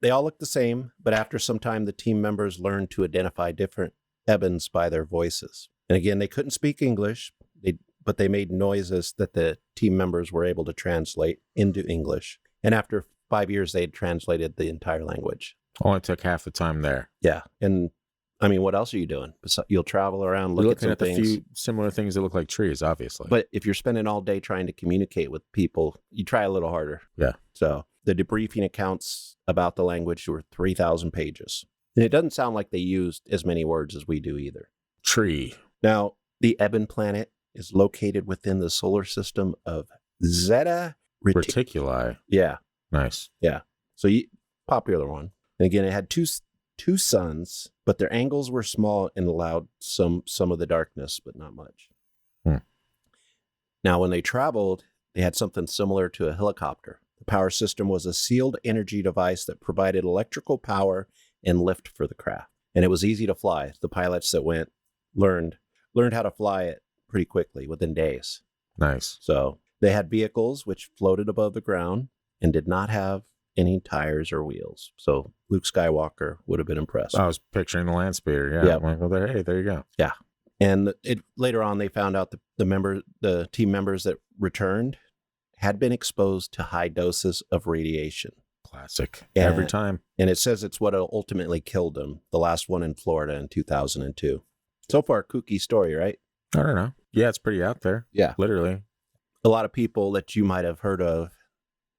[SPEAKER 2] all look the same, but after some time, the team members learned to identify different Evans by their voices. And again, they couldn't speak English, but they made noises that the team members were able to translate into English. And after 5 years, they had translated the entire language.
[SPEAKER 1] Only took half the time there.
[SPEAKER 2] Yeah. And I mean, what else are you doing? You'll travel around,
[SPEAKER 1] You're
[SPEAKER 2] look at
[SPEAKER 1] looking
[SPEAKER 2] some
[SPEAKER 1] at the
[SPEAKER 2] things.
[SPEAKER 1] few similar things that look like trees, obviously.
[SPEAKER 2] But if you're spending all day trying to communicate with people, you try a little harder.
[SPEAKER 1] Yeah.
[SPEAKER 2] So the debriefing accounts about the language were 3,000 pages. And it doesn't sound like they used as many words as we do either.
[SPEAKER 1] Tree.
[SPEAKER 2] Now, the Eben planet is located within the solar system of Zeta
[SPEAKER 1] Reticuli.
[SPEAKER 2] Yeah.
[SPEAKER 1] Nice.
[SPEAKER 2] Yeah. So popular one. And again, it had two suns, but their angles were small and allowed some of the darkness, but not much. Now, when they traveled, they had something similar to a helicopter. The power system was a sealed energy device that provided electrical power and lift for the craft. And it was easy to fly. The pilots that went learned how to fly it pretty quickly within days.
[SPEAKER 1] Nice.
[SPEAKER 2] So they had vehicles which floated above the ground and did not have any tires or wheels. So Luke Skywalker would have been impressed.
[SPEAKER 1] I was picturing the land speeder. Yeah.
[SPEAKER 2] Yeah.
[SPEAKER 1] Well, there you go.
[SPEAKER 2] Yeah. And later on, they found out the team members that returned had been exposed to high doses of radiation.
[SPEAKER 1] Classic. Every time.
[SPEAKER 2] And it says it's what ultimately killed them. The last one in Florida in 2002. So far, kooky story, right?
[SPEAKER 1] I don't know. Yeah, it's pretty out there.
[SPEAKER 2] Yeah.
[SPEAKER 1] Literally.
[SPEAKER 2] A lot of people that you might have heard of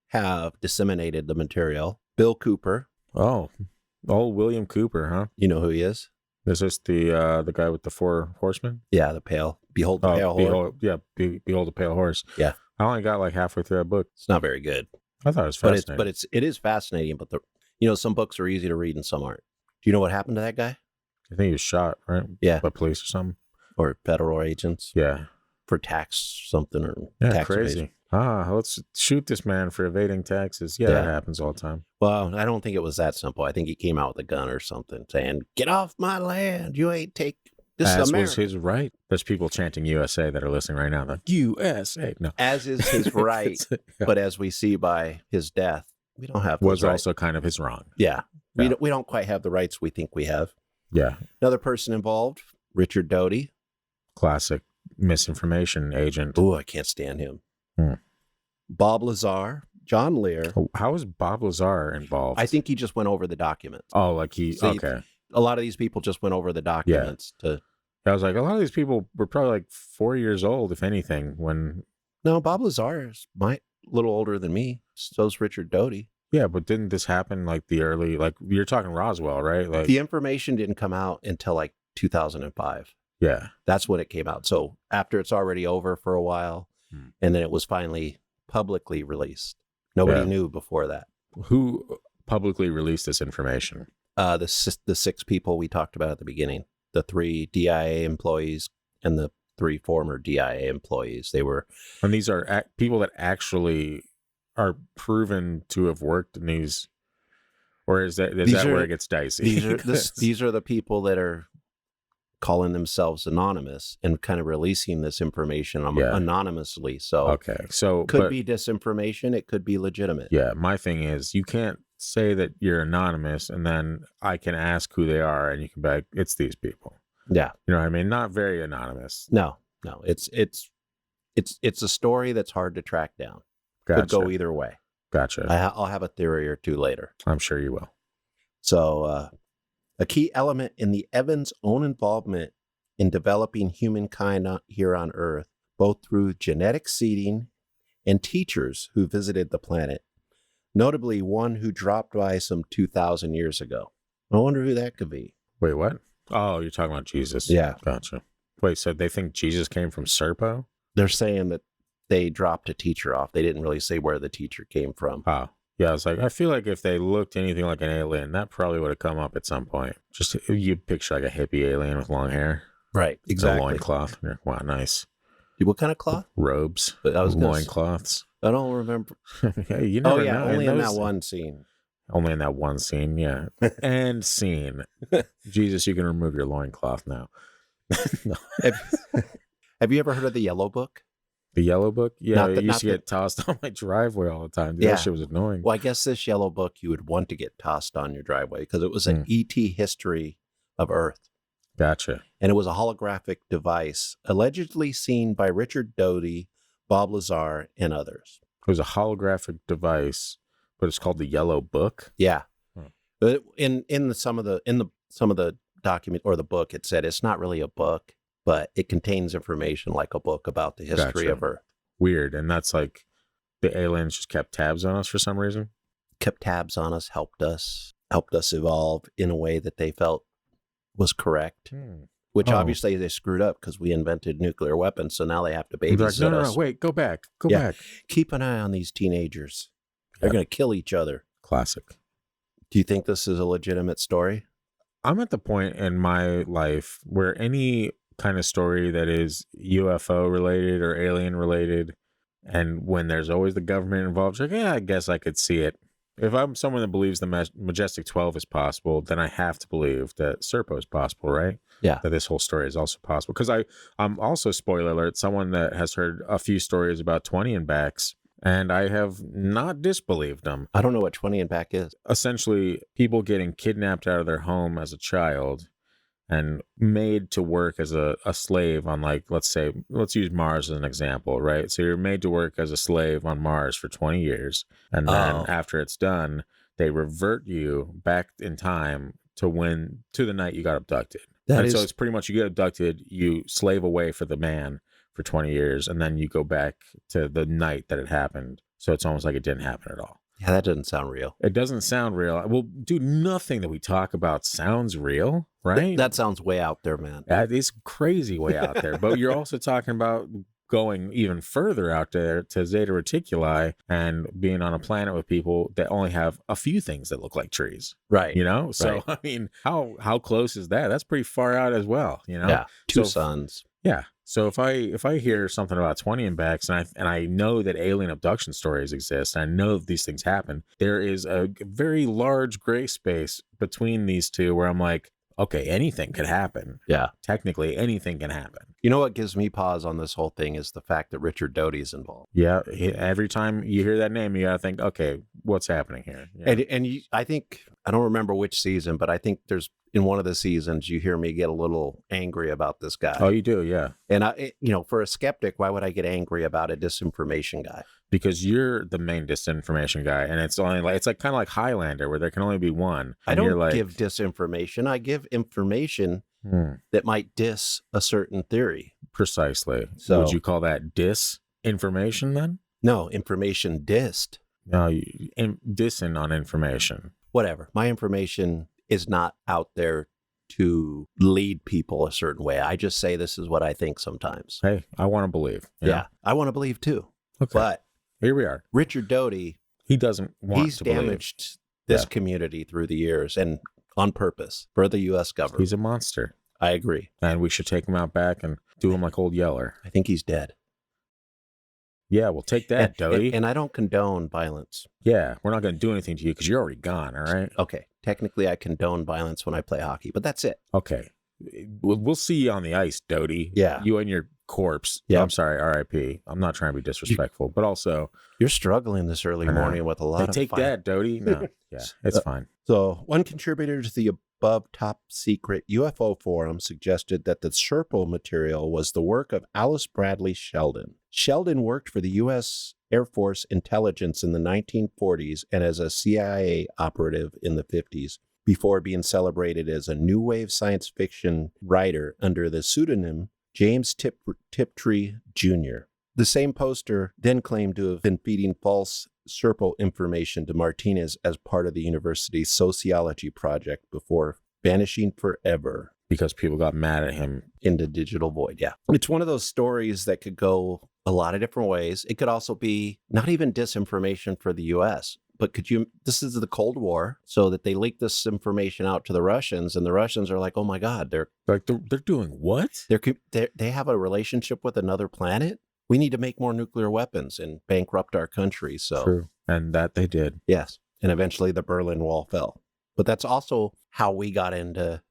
[SPEAKER 2] have disseminated the material. Bill Cooper.
[SPEAKER 1] Oh, old William Cooper, huh?
[SPEAKER 2] You know who he is?
[SPEAKER 1] Is this the guy with the 4 horsemen?
[SPEAKER 2] Yeah, the pale. Behold the pale horse.
[SPEAKER 1] Behold the pale horse.
[SPEAKER 2] Yeah.
[SPEAKER 1] I only got like halfway through that book.
[SPEAKER 2] It's not very good.
[SPEAKER 1] I thought it was fascinating.
[SPEAKER 2] But it is fascinating. But some books are easy to read and some aren't. Do you know what happened to that guy?
[SPEAKER 1] I think he was shot, right?
[SPEAKER 2] Yeah.
[SPEAKER 1] By police or something.
[SPEAKER 2] Or federal agents.
[SPEAKER 1] Yeah.
[SPEAKER 2] For tax something or
[SPEAKER 1] tax
[SPEAKER 2] crazy.
[SPEAKER 1] Evasion. Let's shoot this man for evading taxes. Yeah, that happens all the time.
[SPEAKER 2] Well, I don't think it was that simple. I think he came out with a gun or something saying, "Get off my land. You ain't take this is America."
[SPEAKER 1] As was his right. There's people chanting USA that are listening right now. Like, USA. No.
[SPEAKER 2] As is his right.
[SPEAKER 1] Yeah.
[SPEAKER 2] But as we see by his death, we don't have
[SPEAKER 1] was
[SPEAKER 2] those
[SPEAKER 1] also kind of his wrong.
[SPEAKER 2] Yeah. We don't quite have the rights we think we have.
[SPEAKER 1] Yeah.
[SPEAKER 2] Another person involved, Richard Doty.
[SPEAKER 1] Classic misinformation agent.
[SPEAKER 2] Oh, I can't stand him. Bob Lazar, John Lear.
[SPEAKER 1] How is Bob Lazar involved?
[SPEAKER 2] I think he just went over the documents.
[SPEAKER 1] Oh, like okay.
[SPEAKER 2] A lot of these people just went over the documents to.
[SPEAKER 1] I was like, a lot of these people were probably like 4 years old, if anything, when.
[SPEAKER 2] No, Bob Lazar is a little older than me. So's Richard Doty.
[SPEAKER 1] Yeah, but didn't this happen like the early, like you're talking Roswell, right? Like
[SPEAKER 2] the information didn't come out until like 2005.
[SPEAKER 1] Yeah.
[SPEAKER 2] That's when it came out. So after it's already over for a while, and then it was finally publicly released. Nobody knew before that.
[SPEAKER 1] Who publicly released this information?
[SPEAKER 2] The 6 people we talked about at the beginning, the 3 DIA employees and the 3 former DIA employees. They were,
[SPEAKER 1] and these are people that actually are proven to have worked in these, or is that where it gets dicey?
[SPEAKER 2] These are the people that are calling themselves anonymous and kind of releasing this information anonymously. So
[SPEAKER 1] okay, so
[SPEAKER 2] could be disinformation. It could be legitimate.
[SPEAKER 1] Yeah, my thing is you can't say that you're anonymous and then I can ask who they are and you can be like, it's these people.
[SPEAKER 2] Yeah,
[SPEAKER 1] you know what I mean? Not very anonymous.
[SPEAKER 2] No. It's a story that's hard to track down.
[SPEAKER 1] Gotcha.
[SPEAKER 2] Could go either way.
[SPEAKER 1] Gotcha.
[SPEAKER 2] I'll have a theory or two later.
[SPEAKER 1] I'm sure you will.
[SPEAKER 2] So a key element in the Evans' own involvement in developing humankind here on Earth, both through genetic seeding and teachers who visited the planet, notably one who dropped by some 2,000 years ago. I wonder who that could be.
[SPEAKER 1] Wait, what? Oh, you're talking about Jesus.
[SPEAKER 2] Yeah.
[SPEAKER 1] Gotcha. Wait, so they think Jesus came from Serpo?
[SPEAKER 2] They're saying that they dropped a teacher off. They didn't really say where the teacher came from.
[SPEAKER 1] Oh. Yeah, I was like, I feel like if they looked anything like an alien, that probably would have come up at some point. Just you picture like a hippie alien with long hair.
[SPEAKER 2] Right, exactly.
[SPEAKER 1] A loincloth. Wow, nice.
[SPEAKER 2] What kind of cloth?
[SPEAKER 1] Robes.
[SPEAKER 2] But I was
[SPEAKER 1] loincloths.
[SPEAKER 2] I don't remember.
[SPEAKER 1] Hey, you never know.
[SPEAKER 2] Only in that one scene.
[SPEAKER 1] Only in that one scene, yeah. And scene. Jesus, you can remove your loincloth now.
[SPEAKER 2] No. Have you ever heard of the Yellow Book?
[SPEAKER 1] The Yellow Book? Yeah, it used to get tossed on my driveway all the time. Dude, that shit was annoying.
[SPEAKER 2] Well, I guess this Yellow Book you would want to get tossed on your driveway because it was an ET history of Earth.
[SPEAKER 1] Gotcha.
[SPEAKER 2] and it was a holographic device allegedly seen by Richard Doty, Bob Lazar, and others.
[SPEAKER 1] It was a holographic device, but it's called the Yellow Book.
[SPEAKER 2] Yeah.
[SPEAKER 1] Hmm.
[SPEAKER 2] But some of the document or the book, it said it's not really a book, but it contains information like a book about the history of Earth.
[SPEAKER 1] Weird. And that's like the aliens just kept tabs on us for some reason.
[SPEAKER 2] Kept tabs on us, helped us evolve in a way that they felt was correct. Which obviously they screwed up because we invented nuclear weapons, so now they have to babysit
[SPEAKER 1] no,
[SPEAKER 2] us.
[SPEAKER 1] Wait, go back. Go back.
[SPEAKER 2] Keep an eye on these teenagers. They're going to kill each other.
[SPEAKER 1] Classic.
[SPEAKER 2] Do you think this is a legitimate story?
[SPEAKER 1] I'm at the point in my life where any kind of story that is UFO related or alien related, and when there's always the government involved, like, yeah, I guess I could see it. If I'm someone that believes the Majestic 12 is possible, then I have to believe that Serpo is possible, right?
[SPEAKER 2] Yeah.
[SPEAKER 1] That this whole story is also possible. Because I'm also, spoiler alert, someone that has heard a few stories about 20 and backs, and I have not disbelieved them.
[SPEAKER 2] I don't know what 20 and back is.
[SPEAKER 1] Essentially, people getting kidnapped out of their home as a child and made to work as a slave on, like, let's use Mars as an example, right? So you're made to work as a slave on Mars for 20 years. And then after it's done, they revert you back in time to the night you got abducted. So it's pretty much you get abducted, you slave away for the man for 20 years, and then you go back to the night that it happened. So it's almost like it didn't happen at all.
[SPEAKER 2] Yeah, that doesn't sound real.
[SPEAKER 1] It doesn't sound real. Well, dude, nothing that we talk about sounds real, right?
[SPEAKER 2] That sounds way out there, man.
[SPEAKER 1] That is crazy way out there. But you're also talking about going even further out there to Zeta Reticuli and being on a planet with people that only have a few things that look like trees.
[SPEAKER 2] Right.
[SPEAKER 1] You know? So,
[SPEAKER 2] right.
[SPEAKER 1] I mean, how close is that? That's pretty far out as well, you know?
[SPEAKER 2] Yeah. Two suns.
[SPEAKER 1] Yeah. So if I hear something about 20 and backs, and I know that alien abduction stories exist, and I know that these things happen, there is a very large gray space between these two where I'm like, okay, anything could happen.
[SPEAKER 2] Yeah.
[SPEAKER 1] Technically, anything can happen.
[SPEAKER 2] You know what gives me pause on this whole thing is the fact that Richard Doty is involved.
[SPEAKER 1] Yeah. Every time you hear that name, you got to think, okay, what's happening here? Yeah.
[SPEAKER 2] And I think, I don't remember which season, but I think there's, in one of the seasons, you hear me get a little angry about this guy.
[SPEAKER 1] Oh, you do, yeah.
[SPEAKER 2] And for a skeptic, why would I get angry about a disinformation guy?
[SPEAKER 1] Because you're the main disinformation guy, and it's only like kind of like Highlander, where there can only be one.
[SPEAKER 2] I don't give disinformation. I give information that might diss a certain theory.
[SPEAKER 1] Precisely.
[SPEAKER 2] So,
[SPEAKER 1] would you call that disinformation then?
[SPEAKER 2] No, information dissed.
[SPEAKER 1] No, dissing on information.
[SPEAKER 2] Whatever. My information is not out there to lead people a certain way. I just say this is what I think sometimes.
[SPEAKER 1] Hey, I want to believe.
[SPEAKER 2] Yeah, I want to believe too.
[SPEAKER 1] Okay.
[SPEAKER 2] But
[SPEAKER 1] here we are.
[SPEAKER 2] Richard Doty,
[SPEAKER 1] he doesn't want
[SPEAKER 2] he's
[SPEAKER 1] to
[SPEAKER 2] damaged this community through the years and on purpose for the U.S. government.
[SPEAKER 1] He's a monster.
[SPEAKER 2] I agree.
[SPEAKER 1] And we should take him out back and do him like Old Yeller.
[SPEAKER 2] I think he's dead.
[SPEAKER 1] Yeah, well, take that, Doty.
[SPEAKER 2] And I don't condone violence.
[SPEAKER 1] Yeah, we're not going to do anything to you because you're already gone, all right?
[SPEAKER 2] Okay. Technically, I condone violence when I play hockey, but that's it.
[SPEAKER 1] Okay. We'll see you on the ice, Doty.
[SPEAKER 2] Yeah.
[SPEAKER 1] You and your corpse.
[SPEAKER 2] Yeah.
[SPEAKER 1] I'm sorry, R.I.P. I'm not trying to be disrespectful, but also...
[SPEAKER 2] You're struggling this early morning with a lot of
[SPEAKER 1] take
[SPEAKER 2] fire.
[SPEAKER 1] that, Doty. No, yeah, it's fine.
[SPEAKER 2] So, one contributor to the above top secret UFO forum suggested that the Serpo material was the work of Alice Bradley Sheldon. Sheldon worked for the U.S. Air Force intelligence in the 1940s and as a CIA operative in the 50s, before being celebrated as a new wave science fiction writer under the pseudonym James Tiptree Jr. The same poster then claimed to have been feeding false Serpo information to Martinez as part of the university's sociology project before vanishing forever.
[SPEAKER 1] Because people got mad at him.
[SPEAKER 2] In the digital void, yeah. It's one of those stories that could go a lot of different ways. It could also be not even disinformation for the U.S., but this is the Cold War, so that they leak this information out to the Russians, and the Russians are like, oh my God, they're
[SPEAKER 1] doing what?
[SPEAKER 2] They have a relationship with another planet? We need to make more nuclear weapons and bankrupt our country. So
[SPEAKER 1] true. And that they did.
[SPEAKER 2] Yes. And eventually the Berlin Wall fell. But that's also how we got into,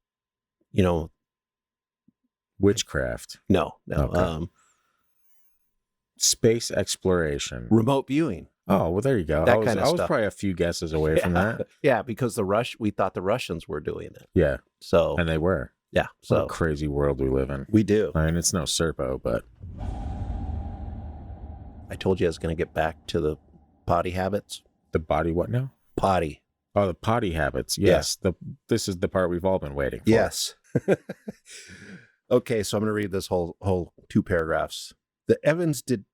[SPEAKER 1] witchcraft.
[SPEAKER 2] No.
[SPEAKER 1] Okay. Space exploration.
[SPEAKER 2] Remote viewing.
[SPEAKER 1] Oh, well, there you go.
[SPEAKER 2] That
[SPEAKER 1] I
[SPEAKER 2] kind of
[SPEAKER 1] was
[SPEAKER 2] stuff.
[SPEAKER 1] probably a few guesses away from that.
[SPEAKER 2] Yeah, because we thought the Russians were doing it.
[SPEAKER 1] Yeah.
[SPEAKER 2] So.
[SPEAKER 1] And they were.
[SPEAKER 2] Yeah.
[SPEAKER 1] What
[SPEAKER 2] So
[SPEAKER 1] a crazy world we live in.
[SPEAKER 2] we do.
[SPEAKER 1] I mean, it's no Serpo, but
[SPEAKER 2] I told you I was going to get back to the potty habits.
[SPEAKER 1] the body what now?
[SPEAKER 2] Potty.
[SPEAKER 1] Oh, the potty habits. Yes. This is the part we've all been waiting for.
[SPEAKER 2] Yes. Okay, so I'm going to read this whole 2 paragraphs. The Evans did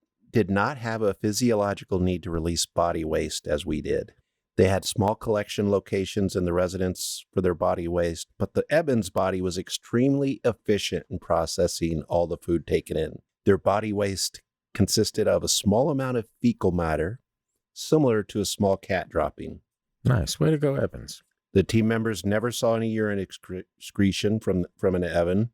[SPEAKER 2] not have a physiological need to release body waste as we did. They had small collection locations in the residence for their body waste, but the Evans body was extremely efficient in processing all the food taken in. Their body waste consisted of a small amount of fecal matter, similar to a small cat dropping.
[SPEAKER 1] Nice. Way to go, Evans.
[SPEAKER 2] The team members never saw any urine excretion from an Evan.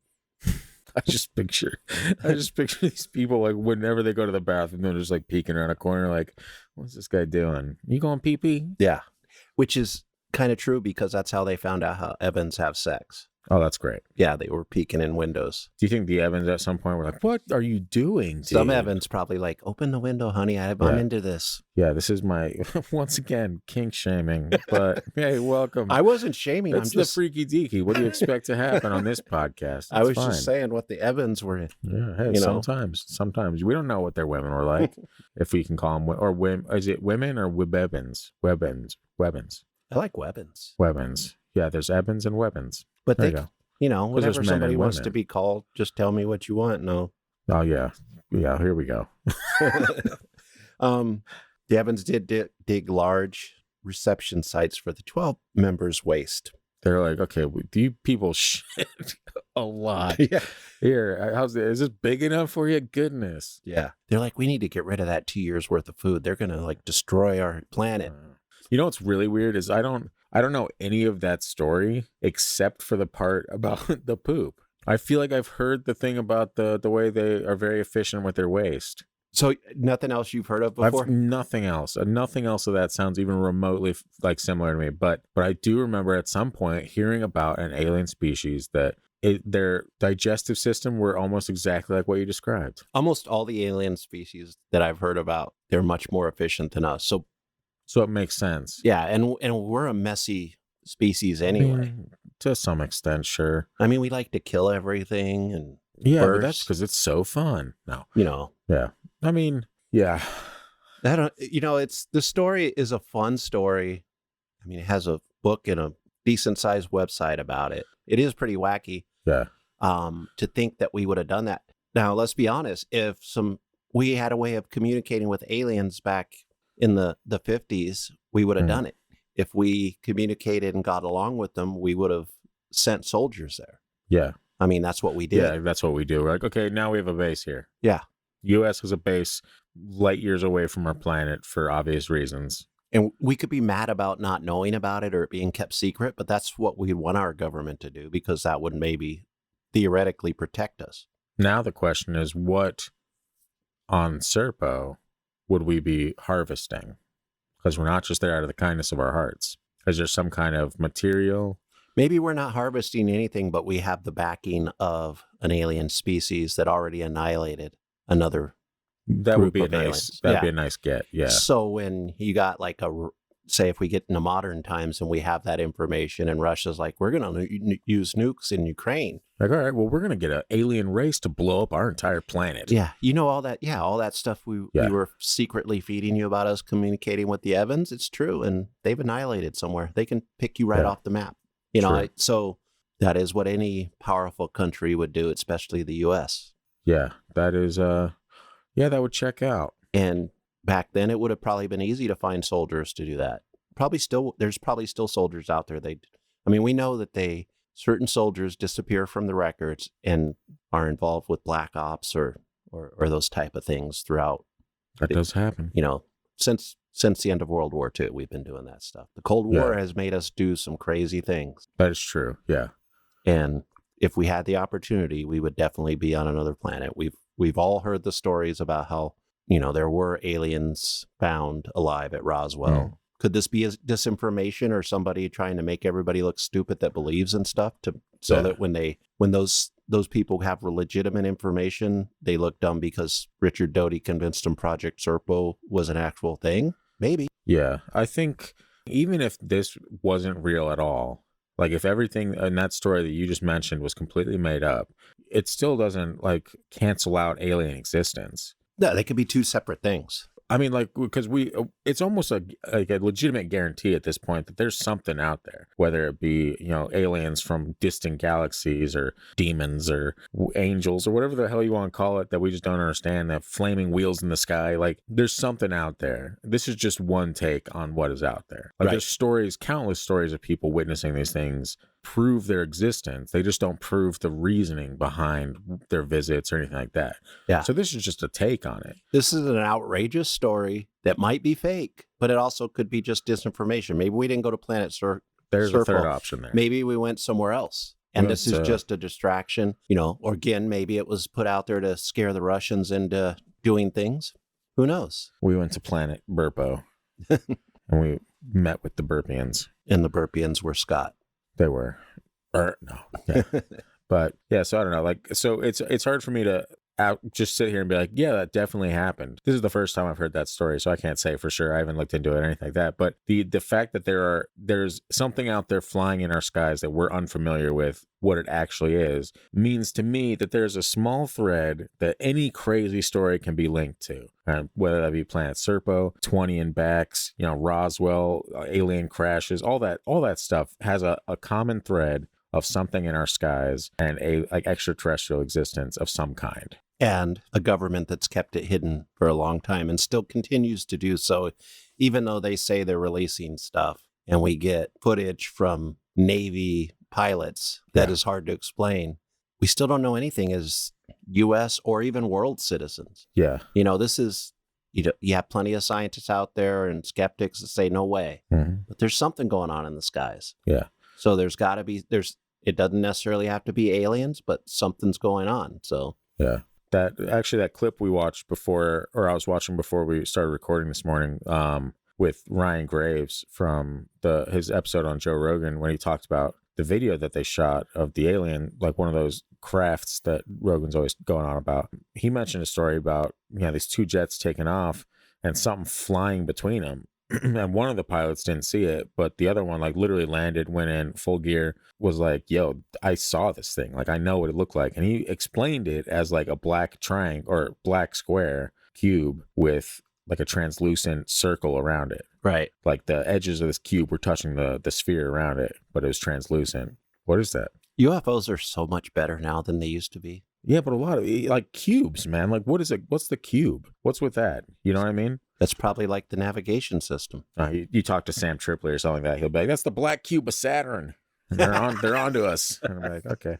[SPEAKER 1] I just picture these people like whenever they go to the bathroom, they're just like peeking around a corner, like, what's this guy doing? You going pee pee?
[SPEAKER 2] Yeah, which is kind of true because that's how they found out how Evans have sex.
[SPEAKER 1] Oh, that's great.
[SPEAKER 2] Yeah, they were peeking in windows.
[SPEAKER 1] Do you think the Evans at some point were like, what are you doing, dude?
[SPEAKER 2] Some Evans probably like, open the window, honey. I'm into this.
[SPEAKER 1] Yeah, this is my, once again, kink shaming. But hey, welcome.
[SPEAKER 2] I wasn't shaming.
[SPEAKER 1] It's
[SPEAKER 2] I'm just
[SPEAKER 1] the Freaky Deaky. What do you expect to happen on this podcast?
[SPEAKER 2] I was
[SPEAKER 1] fine.
[SPEAKER 2] just saying what the Evans were in.
[SPEAKER 1] Yeah, hey,
[SPEAKER 2] you know.
[SPEAKER 1] sometimes we don't know what their women were like, if we can call them, or women. Is it women or Webbins?
[SPEAKER 2] I like Webbins.
[SPEAKER 1] Webbins. Yeah, there's Evans and Webbins.
[SPEAKER 2] But
[SPEAKER 1] There
[SPEAKER 2] they,
[SPEAKER 1] you go.
[SPEAKER 2] whenever
[SPEAKER 1] men
[SPEAKER 2] somebody
[SPEAKER 1] and
[SPEAKER 2] wants
[SPEAKER 1] women.
[SPEAKER 2] to be called, just tell me what you want. No.
[SPEAKER 1] Oh yeah, here we go.
[SPEAKER 2] The Evans did dig large reception sites for the 12 members' waste.
[SPEAKER 1] They're like, okay, do you people shit a lot?
[SPEAKER 2] Yeah.
[SPEAKER 1] Here, is this big enough for you? Goodness.
[SPEAKER 2] Yeah. They're like, we need to get rid of that 2 years worth of food. They're going to like destroy our planet.
[SPEAKER 1] You know what's really weird is I don't know any of that story except for the part about the poop. I feel like I've heard the thing about the way they are very efficient with their waste.
[SPEAKER 2] So nothing else you've heard of before?
[SPEAKER 1] Nothing else. Nothing else of that sounds even remotely like similar to me. But I do remember at some point hearing about an alien species that their digestive system were almost exactly like what you described.
[SPEAKER 2] Almost all the alien species that I've heard about, they're much more efficient than us.
[SPEAKER 1] So it makes sense.
[SPEAKER 2] Yeah, and we're a messy species anyway.
[SPEAKER 1] I mean, to some extent, sure.
[SPEAKER 2] I mean, we like to kill everything and
[SPEAKER 1] but that's because it's so fun. No, yeah. I mean, yeah.
[SPEAKER 2] It's the story is a fun story. I mean, it has a book and a decent sized website about it. It is pretty wacky.
[SPEAKER 1] Yeah.
[SPEAKER 2] To think that we would have done that. Now, let's be honest. If we had a way of communicating with aliens back in the 50s, we would have done it. If we communicated and got along with them, we would have sent soldiers there.
[SPEAKER 1] Yeah.
[SPEAKER 2] I mean, that's what we did.
[SPEAKER 1] Yeah, that's what we do. We're like, okay, now we have a base here.
[SPEAKER 2] Yeah.
[SPEAKER 1] U.S. has a base light years away from our planet for obvious reasons.
[SPEAKER 2] And we could be mad about not knowing about it or it being kept secret, but that's what we want our government to do because that would maybe theoretically protect us.
[SPEAKER 1] Now the question is, what on Serpo would we be harvesting? Because we're not just there out of the kindness of our hearts. Is there some kind of material?
[SPEAKER 2] Maybe we're not harvesting anything, but we have the backing of an alien species that already annihilated another.
[SPEAKER 1] That would be a
[SPEAKER 2] aliens.
[SPEAKER 1] nice get. Yeah.
[SPEAKER 2] So when you got like say if we get into modern times and we have that information and Russia's like, we're going to use nukes in Ukraine.
[SPEAKER 1] Like, all right, well, we're going to get an alien race to blow up our entire planet.
[SPEAKER 2] Yeah. You know, all that stuff we were secretly feeding you about us communicating with the Evans. It's true. And they've annihilated somewhere. They can pick you right off the map. You know, so that is what any powerful country would do, especially the U.S.
[SPEAKER 1] Yeah, that is, that would check out.
[SPEAKER 2] And back then, it would have probably been easy to find soldiers to do that. There's probably still soldiers out there. We know that certain soldiers disappear from the records and are involved with black ops or those type of things throughout.
[SPEAKER 1] That does happen.
[SPEAKER 2] You know, since the end of World War II, we've been doing that stuff. The Cold War has made us do some crazy things.
[SPEAKER 1] That is true. Yeah.
[SPEAKER 2] And if we had the opportunity, we would definitely be on another planet. We've all heard the stories about how, you know, there were aliens found alive at Roswell. Could this be a disinformation or somebody trying to make everybody look stupid that believes in stuff so that when those people have legitimate information, they look dumb because Richard Doty convinced them Project Serpo was an actual thing? Maybe.
[SPEAKER 1] Yeah. I think even if this wasn't real at all, Like if everything in that story that you just mentioned was completely made up, it still doesn't like cancel out alien existence.
[SPEAKER 2] No, they could be two separate things.
[SPEAKER 1] I mean, like, because it's almost like a legitimate guarantee at this point that there's something out there, whether it be, aliens from distant galaxies or demons or angels or whatever the hell you want to call it that we just don't understand, that flaming wheels in the sky. Like, there's something out there. This is just one take on what is out there. Like, there's stories, countless stories of people witnessing these things prove their existence. They just don't prove the reasoning behind their visits or anything like that.
[SPEAKER 2] Yeah.
[SPEAKER 1] So this is just a take on it.
[SPEAKER 2] This is an outrageous story that might be fake, but it also could be just disinformation. Maybe we didn't go to Planet Serpo.
[SPEAKER 1] There's a third option there.
[SPEAKER 2] Maybe we went somewhere else. And this is just a distraction, or again, maybe it was put out there to scare the Russians into doing things. Who knows?
[SPEAKER 1] We went to Planet Serpo and we met with the Burpians.
[SPEAKER 2] And the Burpians were Scott.
[SPEAKER 1] They were. No. Yeah. But yeah, so I don't know. Like, so it's hard for me to just sit here and be like, yeah, that definitely happened. This is the first time I've heard that story, so I can't say for sure. I haven't looked into it or anything like that. But the fact that there's something out there flying in our skies that we're unfamiliar with what it actually is means to me that there's a small thread that any crazy story can be linked to. Whether that be Planet Serpo, 20 and backs, Roswell, alien crashes, all that stuff has a common thread of something in our skies and a like extraterrestrial existence of some kind.
[SPEAKER 2] And a government that's kept it hidden for a long time and still continues to do so, even though they say they're releasing stuff. And we get footage from Navy pilots that is hard to explain. We still don't know anything as U.S. or even world citizens.
[SPEAKER 1] Yeah.
[SPEAKER 2] This is, you have plenty of scientists out there and skeptics that say, no way. Mm-hmm. But there's something going on in the skies.
[SPEAKER 1] Yeah.
[SPEAKER 2] So there's got to be, it doesn't necessarily have to be aliens, but something's going on. So
[SPEAKER 1] yeah, that clip we watched before, or I was watching before we started recording this morning, with Ryan Graves from his episode on Joe Rogan, when he talked about the video that they shot of the alien, like one of those crafts that Rogan's always going on about. He mentioned a story about these two jets taking off and something flying between them. And one of the pilots didn't see it, but the other one like literally landed, went in full gear, was like, yo, I saw this thing. Like, I know what it looked like. And he explained it as like a black triangle or black square cube with like a translucent circle around it.
[SPEAKER 2] Right.
[SPEAKER 1] Like the edges of this cube were touching the sphere around it, but it was translucent. What is that?
[SPEAKER 2] UFOs are so much better now than they used to be.
[SPEAKER 1] Yeah, but a lot of like cubes, man. Like, what is it? What's the cube? What's with that? You know what I mean?
[SPEAKER 2] That's probably like the navigation system.
[SPEAKER 1] You talk to Sam Tripoli or something like that. He'll be like, that's the black cube of Saturn. And they're on to us. And I'm like, okay.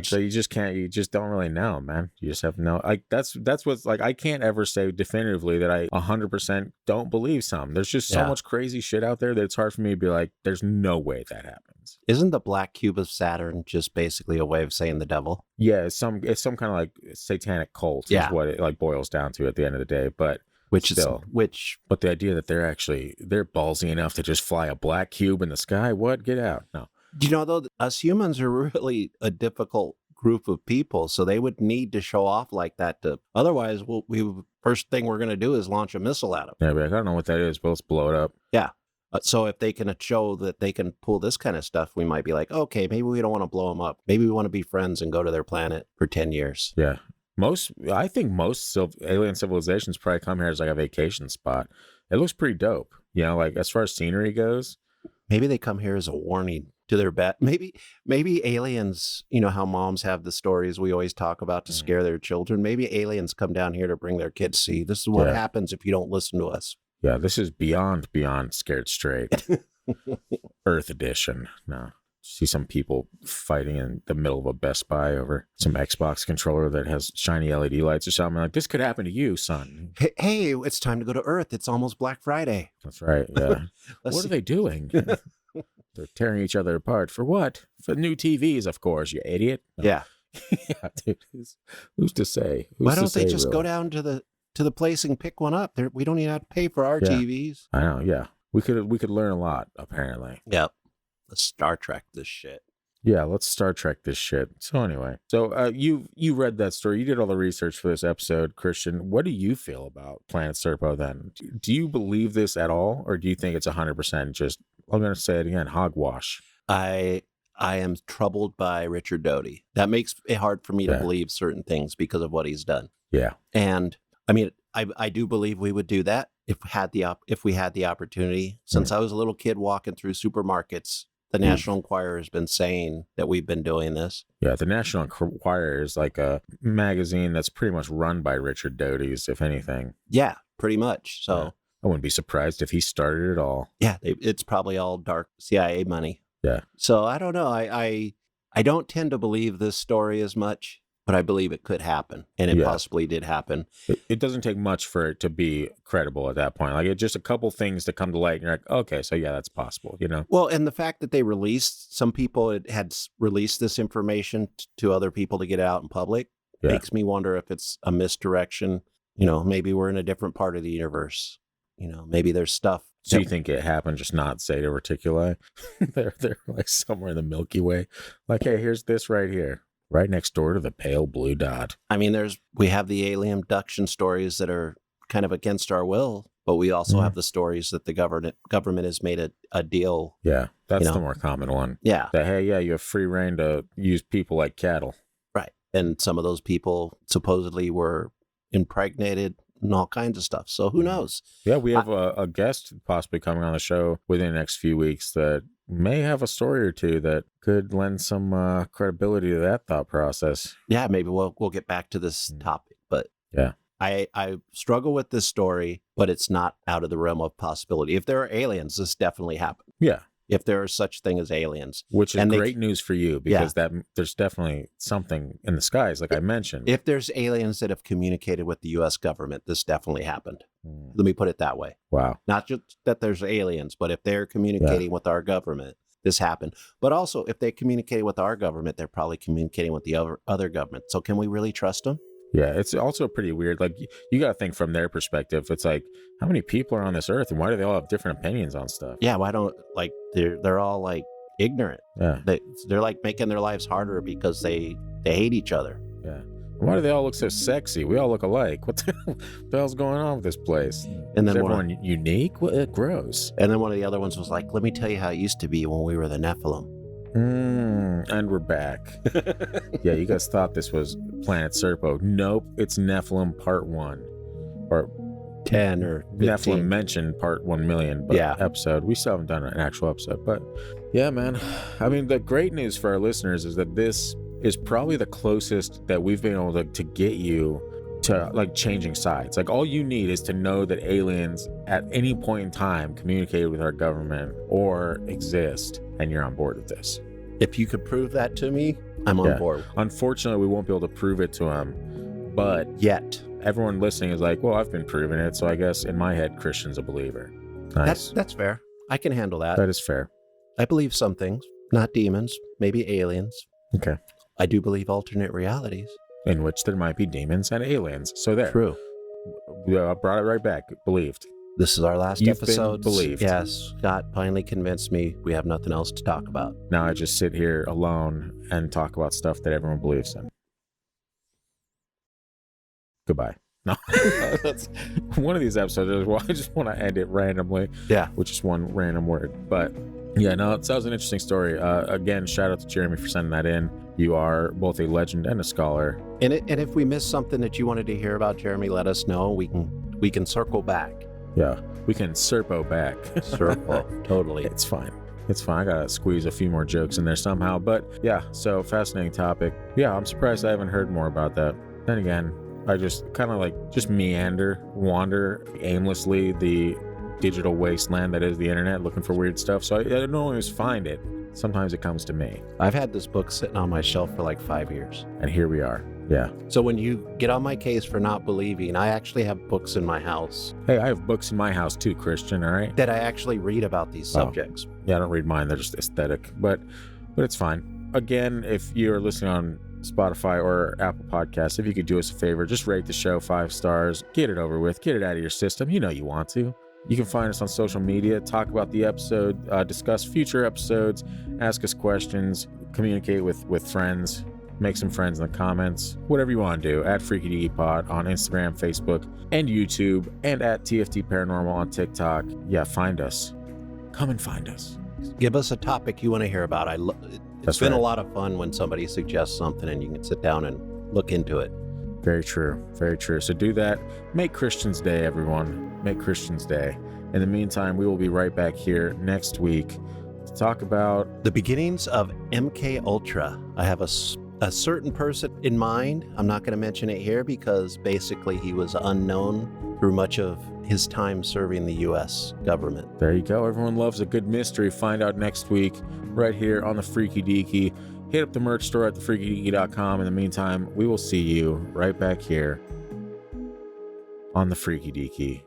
[SPEAKER 1] So you just don't really know, man. You just have no, like, that's what's like, I can't ever say definitively that I 100% don't believe some. There's just so much crazy shit out there that it's hard for me to be like, there's no way that happens.
[SPEAKER 2] Isn't the black cube of Saturn just basically a way of saying the devil?
[SPEAKER 1] Yeah, it's some kind of like satanic cult is what it like boils down to at the end of the day. But but the idea that they're ballsy enough to just fly a black cube in the sky, what? Get out. No.
[SPEAKER 2] Though, us humans are really a difficult group of people, so they would need to show off like that. Otherwise, first thing we're going to do is launch a missile at them.
[SPEAKER 1] Yeah, like, I don't know what that is, but let's blow it up.
[SPEAKER 2] Yeah. So if they can show that they can pull this kind of stuff, we might be like, okay, maybe we don't want to blow them up. Maybe we want to be friends and go to their planet for 10 years.
[SPEAKER 1] Yeah. I think most alien civilizations probably come here as like a vacation spot. It looks pretty dope. Like as far as scenery goes.
[SPEAKER 2] Maybe they come here as a warning to their maybe aliens, how moms have the stories we always talk about to scare their children. Maybe aliens come down here to bring their kids, see, this is what happens if you don't listen to us.
[SPEAKER 1] Yeah, this is beyond Scared Straight. Earth edition. No. See some people fighting in the middle of a Best Buy over some Xbox controller that has shiny LED lights or something. Like, this could happen to you, son.
[SPEAKER 2] Hey, it's time to go to Earth. It's almost Black Friday.
[SPEAKER 1] That's right. Yeah. What are they doing? They're tearing each other apart. For what? For new TVs, of course, you idiot. No.
[SPEAKER 2] Yeah.
[SPEAKER 1] Yeah, dude. Who's to say?
[SPEAKER 2] Why don't they just go down to the place and pick one up? We don't even have to pay for our TVs.
[SPEAKER 1] I know. Yeah. We could learn a lot, apparently.
[SPEAKER 2] Yep. Let's Star Trek this shit.
[SPEAKER 1] Yeah, let's Star Trek this shit. So anyway, you read that story. You did all the research for this episode, Christian. What do you feel about Planet Serpo then? Do you believe this at all? Or do you think it's 100% just, I'm going to say it again, hogwash?
[SPEAKER 2] I am troubled by Richard Doty. That makes it hard for me to
[SPEAKER 1] Yeah.
[SPEAKER 2] believe certain things because of what he's done.
[SPEAKER 1] Yeah.
[SPEAKER 2] And I mean, I do believe we would do that if we had the opportunity. Since I was a little kid walking through supermarkets, the National Enquirer has been saying that we've been doing this.
[SPEAKER 1] Yeah, the National Enquirer is like a magazine that's pretty much run by Richard Doty's, if anything.
[SPEAKER 2] Yeah, pretty much. So
[SPEAKER 1] Yeah. I wouldn't be surprised if he started it all.
[SPEAKER 2] yeah, it's probably all dark CIA money.
[SPEAKER 1] Yeah.
[SPEAKER 2] So I don't know. I don't tend to believe this story as much, but I believe it could happen, and it possibly did happen.
[SPEAKER 1] It doesn't take much for it to be credible at that point. Like, it's just a couple things to come to light, and you're like, okay, so yeah, that's possible, you know?
[SPEAKER 2] Well, and the fact that they released, some people had released this information to other people to get out in public makes me wonder if it's a misdirection. You know, maybe we're in a different part of the universe. You know, maybe there's stuff.
[SPEAKER 1] So you think it happened just not Zeta Reticuli? they're like somewhere in the Milky Way. Like, hey, here's this right here, right next door to the pale blue dot.
[SPEAKER 2] I mean, we have the alien abduction stories that are kind of against our will, but we also have the stories that the government has made a deal.
[SPEAKER 1] Yeah, that's the more common one.
[SPEAKER 2] Yeah.
[SPEAKER 1] That, hey, yeah, you have free reign to use people like cattle.
[SPEAKER 2] Right. And some of those people supposedly were impregnated and all kinds of stuff. So who knows?
[SPEAKER 1] Yeah, we have a guest possibly coming on the show within the next few weeks that may have a story or two that could lend some credibility to that thought process.
[SPEAKER 2] Yeah, maybe we'll get back to this topic. But
[SPEAKER 1] yeah,
[SPEAKER 2] I struggle with this story, but it's not out of the realm of possibility. If there are aliens, this definitely happened.
[SPEAKER 1] Yeah.
[SPEAKER 2] If there is such thing as aliens.
[SPEAKER 1] Which is great news for you, because there's definitely something in the skies, like I mentioned.
[SPEAKER 2] If there's aliens that have communicated with the U.S. government, this definitely happened. Let me put it that way.
[SPEAKER 1] Wow.
[SPEAKER 2] Not just that there's aliens, but if they're communicating with our government, this happened. But also, if they communicated with our government, they're probably communicating with the other government. So can we really trust them?
[SPEAKER 1] Yeah, it's also pretty weird. Like, you got to think from their perspective. It's like, how many people are on this earth, and why do they all have different opinions on stuff?
[SPEAKER 2] Yeah, why don't, like, they're all like ignorant.
[SPEAKER 1] Yeah,
[SPEAKER 2] they're like making their lives harder because they hate each other.
[SPEAKER 1] Yeah. Why do they all look so sexy? We all look alike. What the hell's going on with this place?
[SPEAKER 2] And then
[SPEAKER 1] is everyone unique? What? Gross.
[SPEAKER 2] And then one of the other ones was like, let me tell you how it used to be when we were the Nephilim.
[SPEAKER 1] And we're back. Yeah, you guys thought this was Planet Serpo. Nope, it's Nephilim Part 1. Or
[SPEAKER 2] 10 or 15.
[SPEAKER 1] Nephilim mentioned Part 1 million, but episode. We still haven't done an actual episode. But yeah, man. I mean, the great news for our listeners is that this is probably the closest that we've been able to get you to, like, changing sides. Like, all you need is to know that aliens at any point in time communicated with our government or exist, and you're on board with this.
[SPEAKER 2] If you could prove that to me, I'm on board.
[SPEAKER 1] Unfortunately, we won't be able to prove it to him, but
[SPEAKER 2] yet
[SPEAKER 1] everyone listening is like, well, I've been proving it, so I guess in my head, Christian's a believer. Nice.
[SPEAKER 2] That's fair. I can handle that.
[SPEAKER 1] That is fair.
[SPEAKER 2] I believe some things, not demons, maybe aliens.
[SPEAKER 1] Okay.
[SPEAKER 2] I do believe alternate realities.
[SPEAKER 1] In which there might be demons and aliens. So there.
[SPEAKER 2] True.
[SPEAKER 1] We brought it right back. Believed.
[SPEAKER 2] This is our last episode.
[SPEAKER 1] Believed.
[SPEAKER 2] Yes. Scott finally convinced me we have nothing else to talk about.
[SPEAKER 1] Now I just sit here alone and talk about stuff that everyone believes in. Goodbye. No. That's one of these episodes. Well, I just want to end it randomly.
[SPEAKER 2] Yeah.
[SPEAKER 1] With just one random word. But yeah, no, that was an interesting story. Again, shout out to Jeremy for sending that in. You are both a legend and a scholar.
[SPEAKER 2] And if we missed something that you wanted to hear about, Jeremy, let us know. We can circle back.
[SPEAKER 1] Yeah, we can Serpo back.
[SPEAKER 2] Serpo, totally.
[SPEAKER 1] It's fine. It's fine. I gotta squeeze a few more jokes in there somehow. But yeah, so fascinating topic. Yeah, I'm surprised I haven't heard more about that. Then again, I just kind of like wander aimlessly the digital wasteland that is the internet, looking for weird stuff. So I don't always find it. Sometimes it comes to me.
[SPEAKER 2] I've had this book sitting on my shelf for like 5 years.
[SPEAKER 1] And here we are. Yeah.
[SPEAKER 2] So when you get on my case for not believing, I actually have books in my house.
[SPEAKER 1] Hey, I have books in my house too, Christian, all right?
[SPEAKER 2] That I actually read about these subjects.
[SPEAKER 1] Yeah, I don't read mine. They're just aesthetic. But it's fine. Again, if you're listening on Spotify or Apple Podcasts, if you could do us a favor, just rate the show 5 stars. Get it over with. Get it out of your system. You know you want to. You can find us on social media, talk about the episode, discuss future episodes, ask us questions, communicate with friends, make some friends in the comments, whatever you want to do, at Freaky Deaky Pod on Instagram, Facebook, and YouTube, and at TFT Paranormal on TikTok. Yeah, find us. Come and find us.
[SPEAKER 2] Give us a topic you want to hear about. It's been a lot of fun when somebody suggests something and you can sit down and look into it.
[SPEAKER 1] Very true. Very true. So do that. Make Christian's Day, everyone. Make Christian's Day. In the meantime, we will be right back here next week to talk about
[SPEAKER 2] the beginnings of MK Ultra. I have a certain person in mind. I'm not going to mention it here because basically he was unknown through much of his time serving the U.S. government.
[SPEAKER 1] There you go. Everyone loves a good mystery. Find out next week right here on the Freaky Deaky. Hit up the merch store at thefreakydeaky.com. In the meantime, we will see you right back here on the Freaky Deaky.